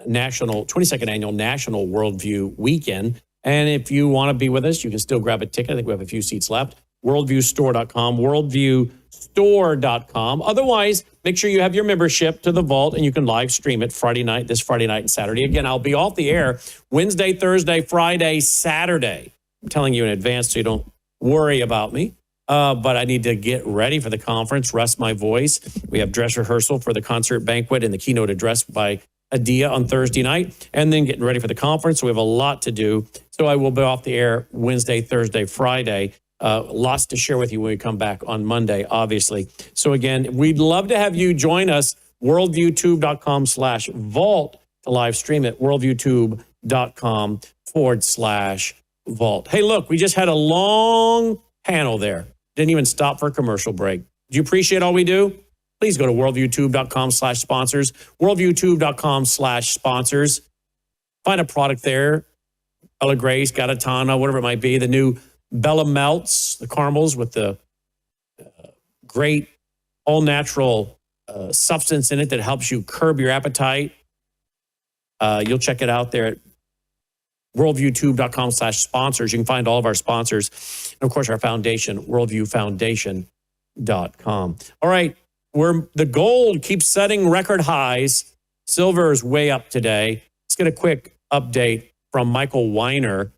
22nd annual National Worldview Weekend. And if you want to be with us, you can still grab a ticket. I think we have a few seats left. Worldviewstore.com, worldviewstore.com. Otherwise, make sure you have your membership to the vault and you can live stream it this Friday night and Saturday. Again, I'll be off the air Wednesday, Thursday, Friday, Saturday. I'm telling you in advance so you don't worry about me. But I need to get ready for the conference, rest my voice. We have dress rehearsal for the concert banquet and the keynote address by Adia on Thursday night, and then getting ready for the conference. So we have a lot to do. So I will be off the air Wednesday, Thursday, Friday. Lots to share with you when we come back on Monday, obviously. So again, we'd love to have you join us, worldviewtube.com/vault to live stream it, worldviewtube.com/vault. Hey, look, we just had a long panel there. Didn't even stop for a commercial break. Do you appreciate all we do? Please go to worldviewtube.com/sponsors, worldviewtube.com/sponsors. Find a product there, Ella Grace, Galatana, whatever it might be, the new Bella Melts, the caramels with the great all natural substance in it that helps you curb your appetite. You'll check it out there at worldviewtube.com/sponsors. You can find all of our sponsors. And of course, our foundation, worldviewfoundation.com. All right. The gold keeps setting record highs. Silver is way up today. Let's get a quick update from Michael Weiner.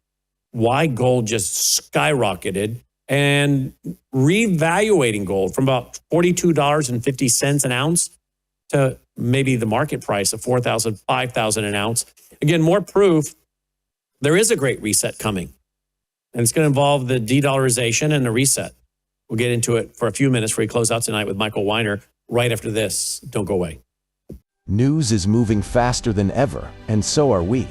Why gold just skyrocketed and reevaluating gold from about $42.50 an ounce to maybe the market price of $4,000, $5,000 an ounce. Again, more proof there is a great reset coming. And it's going to involve the de-dollarization and the reset. We'll get into it for a few minutes before we close out tonight with Michael Weiner right after this. Don't go away. News is moving faster than ever, and so are we.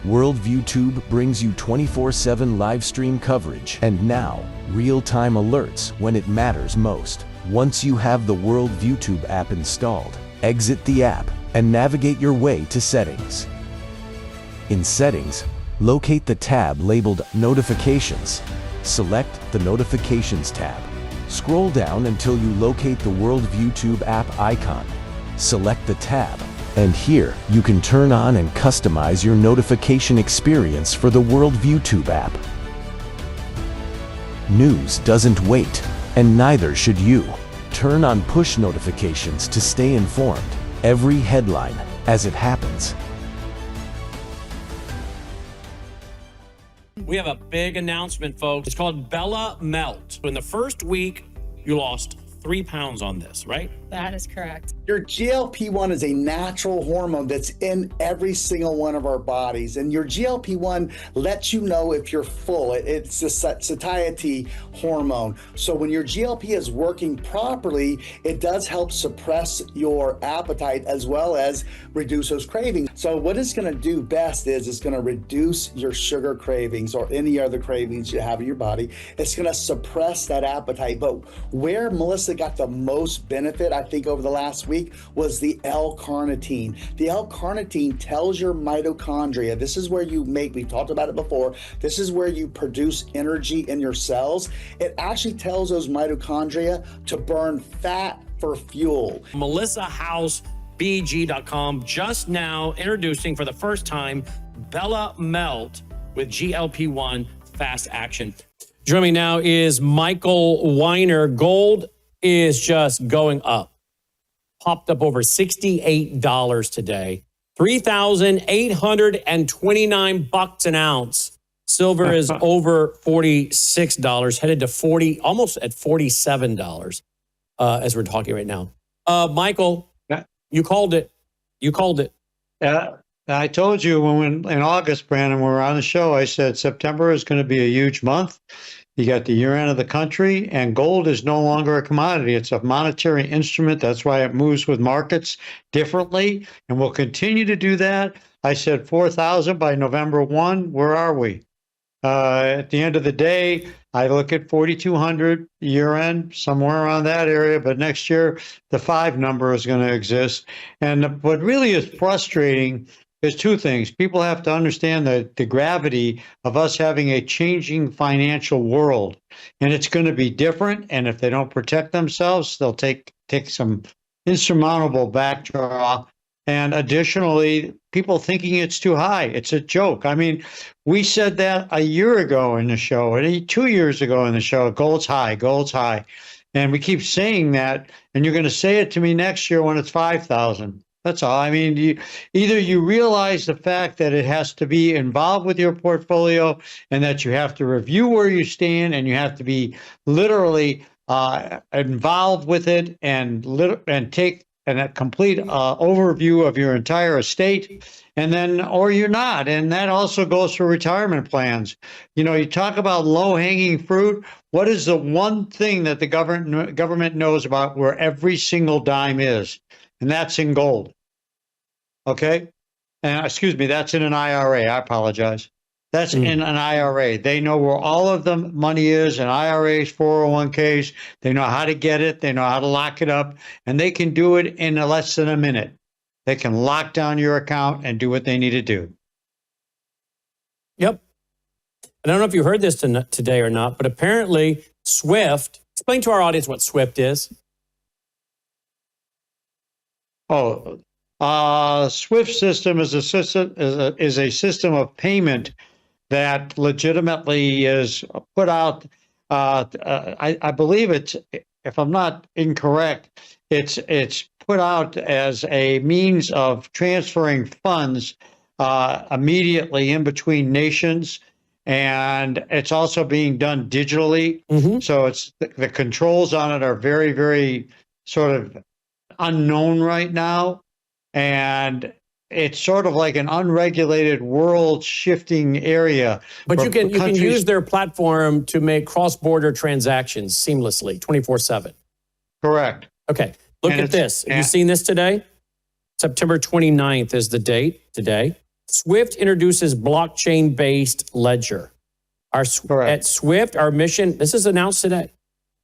Worldview Tube brings you 24/7 live stream coverage and now real-time alerts when it matters most. Once you have the Worldview Tube app installed, exit the app and navigate your way to Settings. In Settings, locate the tab labeled Notifications. Select the Notifications tab. Scroll down until you locate the Worldview Tube app icon. Select the tab, and here you can turn on and customize your notification experience for the Worldview Tube app. News doesn't wait, and neither should you. Turn on push notifications to stay informed. Every headline as it happens. We have a big announcement, folks. It's called Bella Melt. In the first week, you lost 3 pounds on this, right? That is correct. Your GLP-1 is a natural hormone that's in every single one of our bodies. And your GLP-1 lets you know if you're full. It's a satiety hormone. So when your GLP is working properly, it does help suppress your appetite as well as reduce those cravings. So what it's going to do best is it's going to reduce your sugar cravings or any other cravings you have in your body. It's going to suppress that appetite. But where Melissa got the most benefit, I think, over the last week was the L-carnitine. The L-carnitine tells your mitochondria, this is where you make, we've talked about it before, this is where you produce energy in your cells. It actually tells those mitochondria to burn fat for fuel. MelissaHouseBG.com just now introducing for the first time Bella Melt with GLP-1 fast action. Joining me now is Michael Weiner. Gold is just going up. Popped up over $68 today. $3,829 an ounce. Silver is over $46, headed to 40, almost at $47 as we're talking right now. Michael, you called it. You called it. I told you when in August, Brandon, when we were on the show, I said September is going to be a huge month. You got the year end of the country, and gold is no longer a commodity. It's a monetary instrument. That's why it moves with markets differently, and we'll continue to do that. I said 4,000 by November 1. Where are we? At the end of the day, I look at 4,200 year end, somewhere around that area, but next year, the 5 number is going to exist. And what really is frustrating is 2 things. People have to understand the gravity of us having a changing financial world, and it's going to be different. And if they don't protect themselves, they'll take some insurmountable backdraw. And additionally, people thinking it's too high. It's a joke. I mean, we said that a year ago in the show, and 2 years ago in the show, gold's high, gold's high. And we keep saying that, and you're going to say it to me next year when it's 5,000. That's all. I mean, either you realize the fact that it has to be involved with your portfolio and that you have to review where you stand and you have to be literally involved with it and take a complete overview of your entire estate, and then, or you're not. And that also goes for retirement plans. You know, you talk about low-hanging fruit. What is the one thing that the government knows about where every single dime is? And that's in gold. Okay? And excuse me, that's in an IRA. I apologize. That's in an IRA. They know where all of the money is in IRAs, 401ks. They know how to get it. They know how to lock it up. And they can do it in less than a minute. They can lock down your account and do what they need to do. Yep. I don't know if you heard this today or not, but apparently SWIFT, explain to our audience what SWIFT is. SWIFT system is a system of payment that legitimately is put out. I believe it's, if I'm not incorrect, it's put out as a means of transferring funds immediately in between nations. And it's also being done digitally. So it's the controls on it are very, very sort of unknown right now. And it's sort of like an unregulated world shifting area. But you can use their platform to make cross-border transactions seamlessly, 24/7. Correct. Okay, look at this. Have you seen this today? September 29th is the date today. SWIFT introduces blockchain-based ledger. At SWIFT, our mission, this is announced today,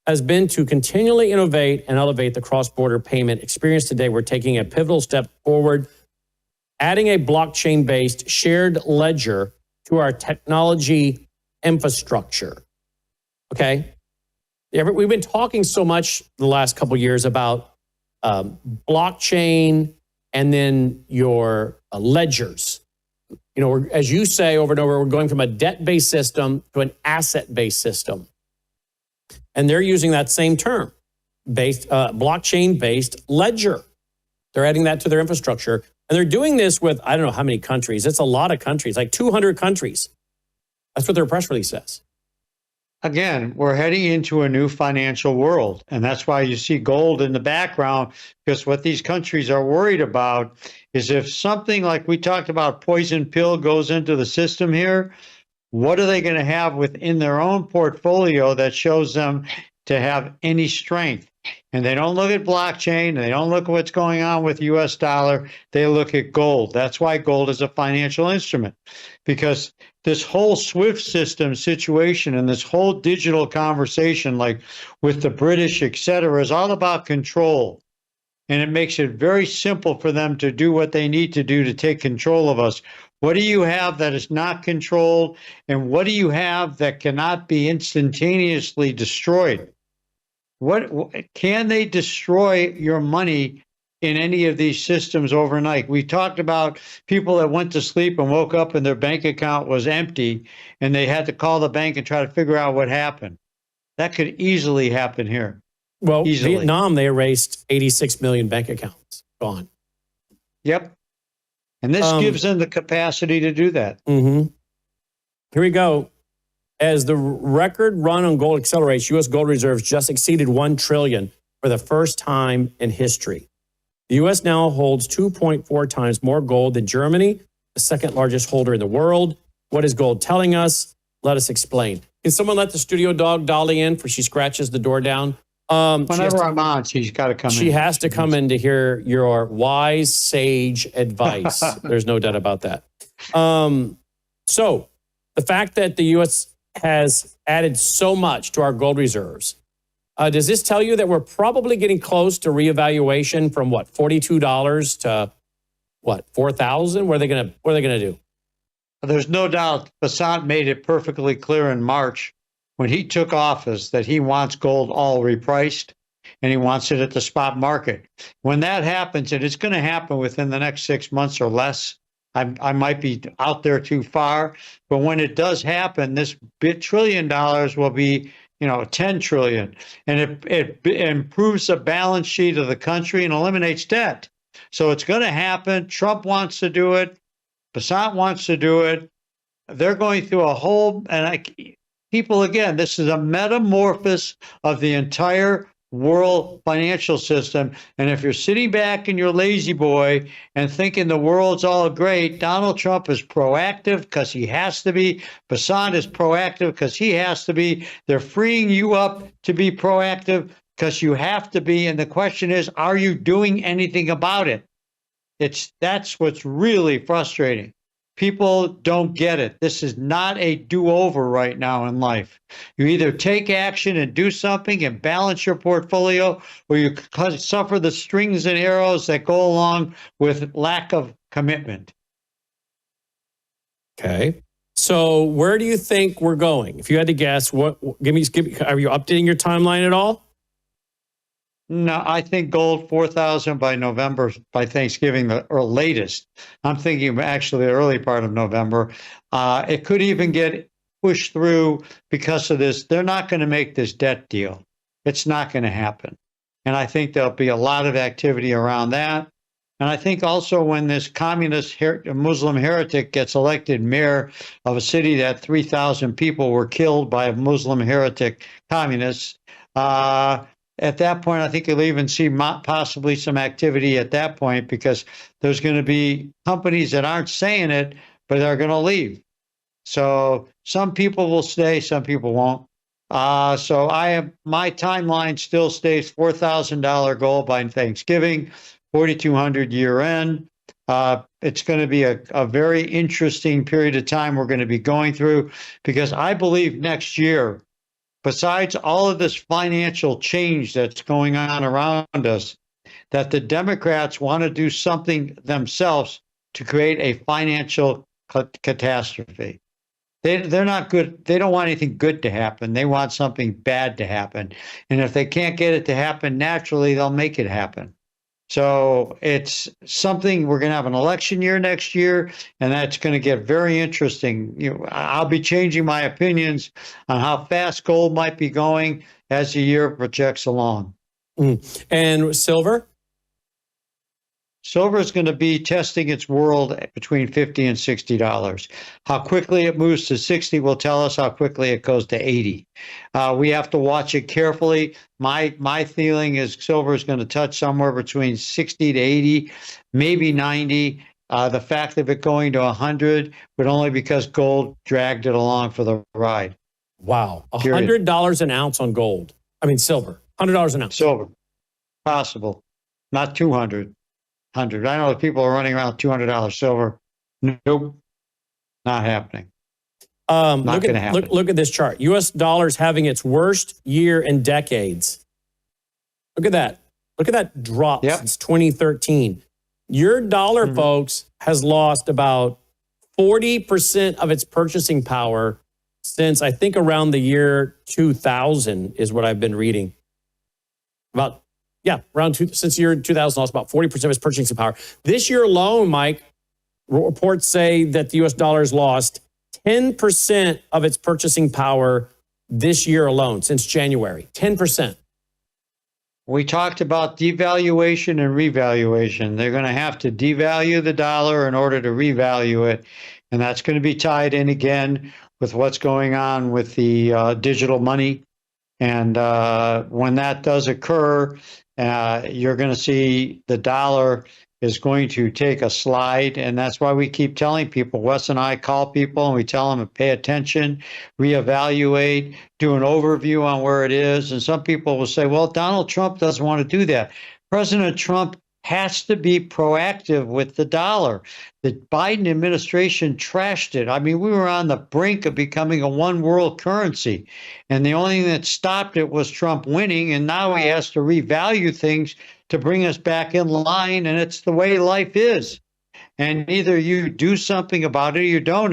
has been to continually innovate and elevate the cross-border payment experience. Today, we're taking a pivotal step forward, adding a blockchain-based shared ledger to our technology infrastructure. Okay? We've been talking so much the last couple of years about blockchain and then your ledgers. You know, as you say over and over, we're going from a debt-based system to an asset-based system. And they're using that same term, blockchain-based ledger. They're adding that to their infrastructure. And they're doing this with, I don't know how many countries. It's a lot of countries, like 200 countries. That's what their press release says. Again, we're heading into a new financial world. And that's why you see gold in the background, because what these countries are worried about is if something like we talked about, poison pill goes into the system here, what are they going to have within their own portfolio that shows them to have any strength? And they don't look at blockchain. They don't look at what's going on with US dollar. They look at gold. That's why gold is a financial instrument, because this whole SWIFT system situation and this whole digital conversation, like with the British, et cetera, is all about control. And it makes it very simple for them to do what they need to do to take control of us. What do you have that is not controlled? And what do you have that cannot be instantaneously destroyed? What can they destroy your money in any of these systems overnight? We talked about people that went to sleep and woke up and their bank account was empty and they had to call the bank and try to figure out what happened. That could easily happen here. Well, Vietnam, they erased 86 million bank accounts. Gone. Yep. And this gives them the capacity to do that. Here we go. As the record run on gold accelerates, U.S. gold reserves just exceeded 1 trillion for the first time in history. The U.S. now holds 2.4 times more gold than Germany, the second largest holder in the world. What is gold telling us? Let us explain. Can someone let the studio dog Dolly in for she scratches the door down? Whenever I'm on, she's got to come in. She has to come in to hear your wise, sage advice. There's no doubt about that. So the fact that the U.S. has added so much to our gold reserves, does this tell you that we're probably getting close to reevaluation from what, $42 to what, 4,000? What are they going to do? There's no doubt Basant made it perfectly clear in March when he took office that he wants gold all repriced and he wants it at the spot market. When that happens, and it's going to happen within the next 6 months or less, I might be out there too far, but when it does happen, this $1 trillion will be, 10 trillion, and it improves the balance sheet of the country and eliminates debt. So it's going to happen. Trump wants to do it. Basant wants to do it. They're going through a whole, people, again, this is a metamorphosis of the entire world financial system. And if you're sitting back in your lazy boy and thinking the world's all great, Donald Trump is proactive because he has to be. Basant is proactive because he has to be. They're freeing you up to be proactive because you have to be. And the question is, are you doing anything about it? That's what's really frustrating. People don't get it. This is not a do-over right now in life. You either take action and do something and balance your portfolio, or you suffer the strings and arrows that go along with lack of commitment. Okay. So where do you think we're going? If you had to guess, are you updating your timeline at all? No, I think gold 4,000 by November, by Thanksgiving, or latest. I'm thinking actually the early part of November. It could even get pushed through because of this. They're not going to make this debt deal. It's not going to happen. And I think there'll be a lot of activity around that. And I think also when this communist Muslim heretic gets elected mayor of a city that 3,000 people were killed by Muslim heretic communists, at that point, I think you'll even see possibly some activity at that point, because there's going to be companies that aren't saying it, but they're going to leave. So some people will stay, some people won't. So my timeline still stays $4,000 gold by Thanksgiving, 4,200 year end. It's going to be a very interesting period of time we're going to be going through, because I believe next year, besides all of this financial change that's going on around us, that the Democrats want to do something themselves to create a financial catastrophe. They're not good. They don't want anything good to happen. They want something bad to happen. And if they can't get it to happen naturally, they'll make it happen. So it's something, we're going to have an election year next year, and that's going to get very interesting. I'll be changing my opinions on how fast gold might be going as the year projects along. And silver? Silver is going to be testing its world between $50 and $60. How quickly it moves to 60 will tell us how quickly it goes to 80. We have to watch it carefully. My feeling is silver is going to touch somewhere between 60 to 80, maybe 90. The fact of it going to 100, but only because gold dragged it along for the ride. Wow. $100 an ounce on gold. I mean, silver. $100 an ounce. Silver. Possible. Not 200. 100. I know people are running around $200 silver. Nope, not happening. Not going to happen. Look at this chart. U.S. dollars having its worst year in decades. Look at that. Look at that drop since 2013. Your dollar, folks, has lost about 40% of its purchasing power since, I think, around the year 2000 is what I've been reading. Since year 2000, lost about 40% of its purchasing power. This year alone, Mike, reports say that the U.S. dollar has lost 10% of its purchasing power this year alone, since January. 10%. We talked about devaluation and revaluation. They're going to have to devalue the dollar in order to revalue it. And that's going to be tied in again with what's going on with the digital money. And when that does occur, you're going to see the dollar is going to take a slide. And that's why we keep telling people, Wes and I call people and we tell them to pay attention, reevaluate, do an overview on where it is. And some people will say, well, Donald Trump doesn't want to do that. President Trump has to be proactive with the dollar. The Biden administration trashed it. I mean, we were on the brink of becoming a one world currency. And the only thing that stopped it was Trump winning. And now he has to revalue things to bring us back in line. And it's the way life is. And either you do something about it or you don't.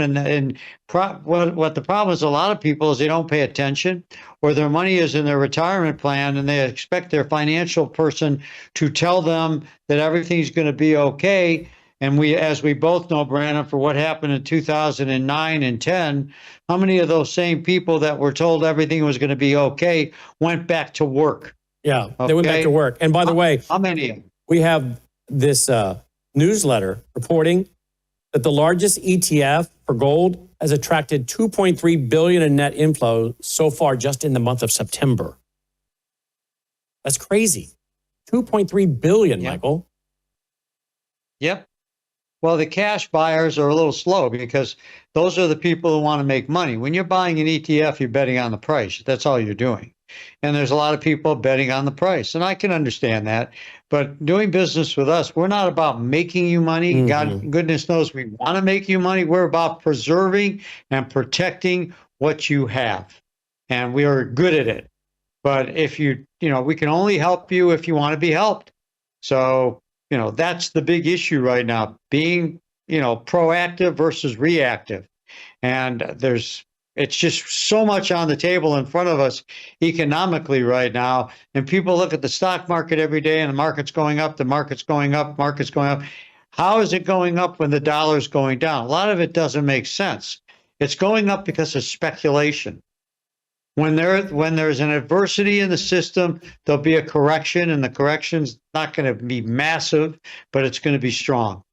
What the problem is, a lot of people is they don't pay attention, or their money is in their retirement plan and they expect their financial person to tell them that everything's going to be okay. And as we both know, Brannon, for what happened in 2009 and 10, how many of those same people that were told everything was going to be okay went back to work? Yeah, they went back to work. And by the way, how many of them? We have this newsletter reporting that the largest ETF for gold has attracted $2.3 billion in net inflow so far just in the month of September. That's crazy. $2.3 billion, Michael. Yep. Well, the cash buyers are a little slow because those are the people who want to make money. When you're buying an ETF, you're betting on the price. That's all you're doing. And there's a lot of people betting on the price. And I can understand that. But doing business with us, we're not about making you money. God, goodness knows we want to make you money. We're about preserving and protecting what you have. And we are good at it. But if we can only help you if you want to be helped. So, that's the big issue right now, being, proactive versus reactive. And there's It's just so much on the table in front of us economically right now. And people look at the stock market every day and the market's going up, the market's going up, market's going up. How is it going up when the dollar's going down? A lot of it doesn't make sense. It's going up because of speculation. When there's an adversity in the system, there'll be a correction, and the correction's not going to be massive, but it's going to be strong.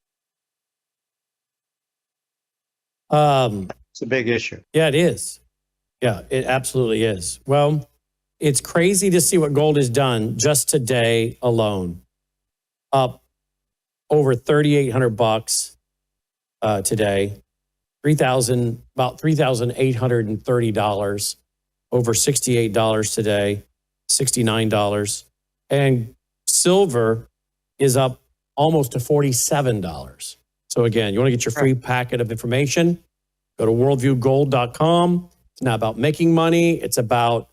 It's a big issue. Yeah, it is. Yeah, it absolutely is. Well, it's crazy to see what gold has done just today alone. Up over $3,800 today. About $3,830. Over $68 today. $69. And silver is up almost to $47. So again, you want to get your free packet of information, go to worldviewgold.com. It's not about making money. It's about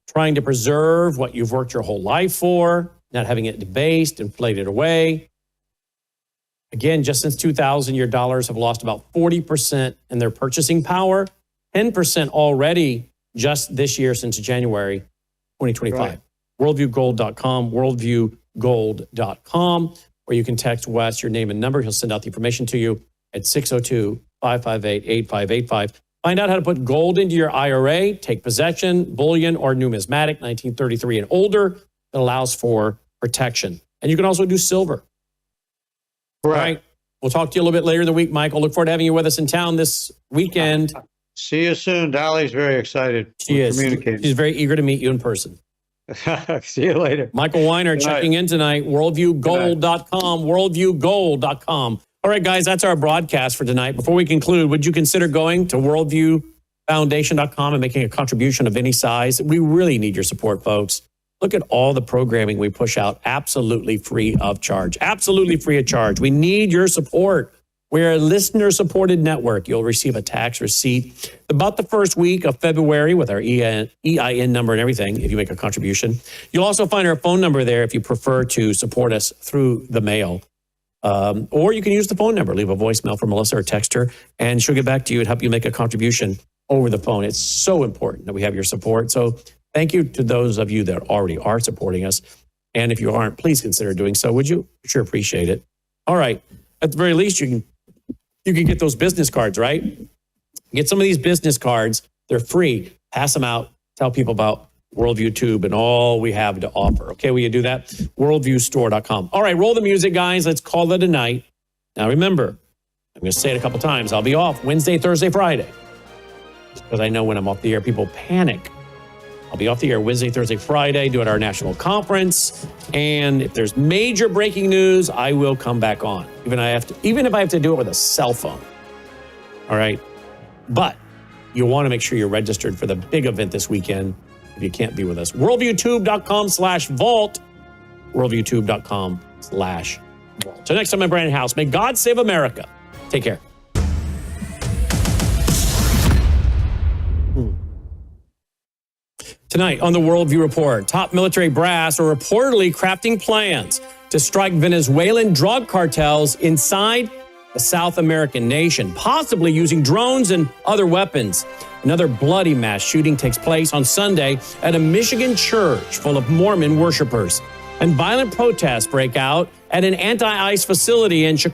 trying to preserve what you've worked your whole life for, not having it debased, inflated away. Again, just since 2000, your dollars have lost about 40% in their purchasing power, 10% already just this year since January 2025. Right. Worldviewgold.com, worldviewgold.com, or you can text Wes your name and number. He'll send out the information to you at 602-558-8585. Find out how to put gold into your IRA, take possession, bullion, or numismatic, 1933 and older, that allows for protection. And you can also do silver. Right. All right. We'll talk to you a little bit later in the week, Michael. Look forward to having you with us in town this weekend. See you soon. Dolly's very excited. She is. She's very eager to meet you in person. See you later. Michael Weiner checking in tonight. Worldviewgold.com. Worldviewgold.com. All right, guys, that's our broadcast for tonight. Before we conclude, would you consider going to worldviewfoundation.com and making a contribution of any size? We really need your support, folks. Look at all the programming we push out absolutely free of charge. Absolutely free of charge. We need your support. We're a listener-supported network. You'll receive a tax receipt about the first week of February with our EIN number and everything if you make a contribution. You'll also find our phone number there if you prefer to support us through the mail. Or you can use the phone number. Leave a voicemail for Melissa or text her, and she'll get back to you and help you make a contribution over the phone. It's so important that we have your support. So thank you to those of you that already are supporting us. And if you aren't, please consider doing so. Would you? Sure appreciate it. All right. At the very least, you can get those business cards, right? Get some of these business cards. They're free. Pass them out. Tell people about Worldview Tube and all we have to offer. Okay, will you do that? Worldviewstore.com. All right, roll the music, guys. Let's call it a night. Now, remember, I'm going to say it a couple times. I'll be off Wednesday, Thursday, Friday. Because I know when I'm off the air, people panic. I'll be off the air Wednesday, Thursday, Friday, doing our national conference. And if there's major breaking news, I will come back on. Even if I have to do it with a cell phone. All right. But you want to make sure you're registered for the big event this weekend if you can't be with us. Worldviewtube.com/vault. Worldviewtube.com/vault. So next time, I'm Brannon Howse. May God save America. Take care. Tonight on the Worldview Report, top military brass are reportedly crafting plans to strike Venezuelan drug cartels inside the South American nation, possibly using drones and other weapons. Another bloody mass shooting takes place on Sunday at a Michigan church full of Mormon worshipers. And violent protests break out at an anti-ICE facility in Chicago.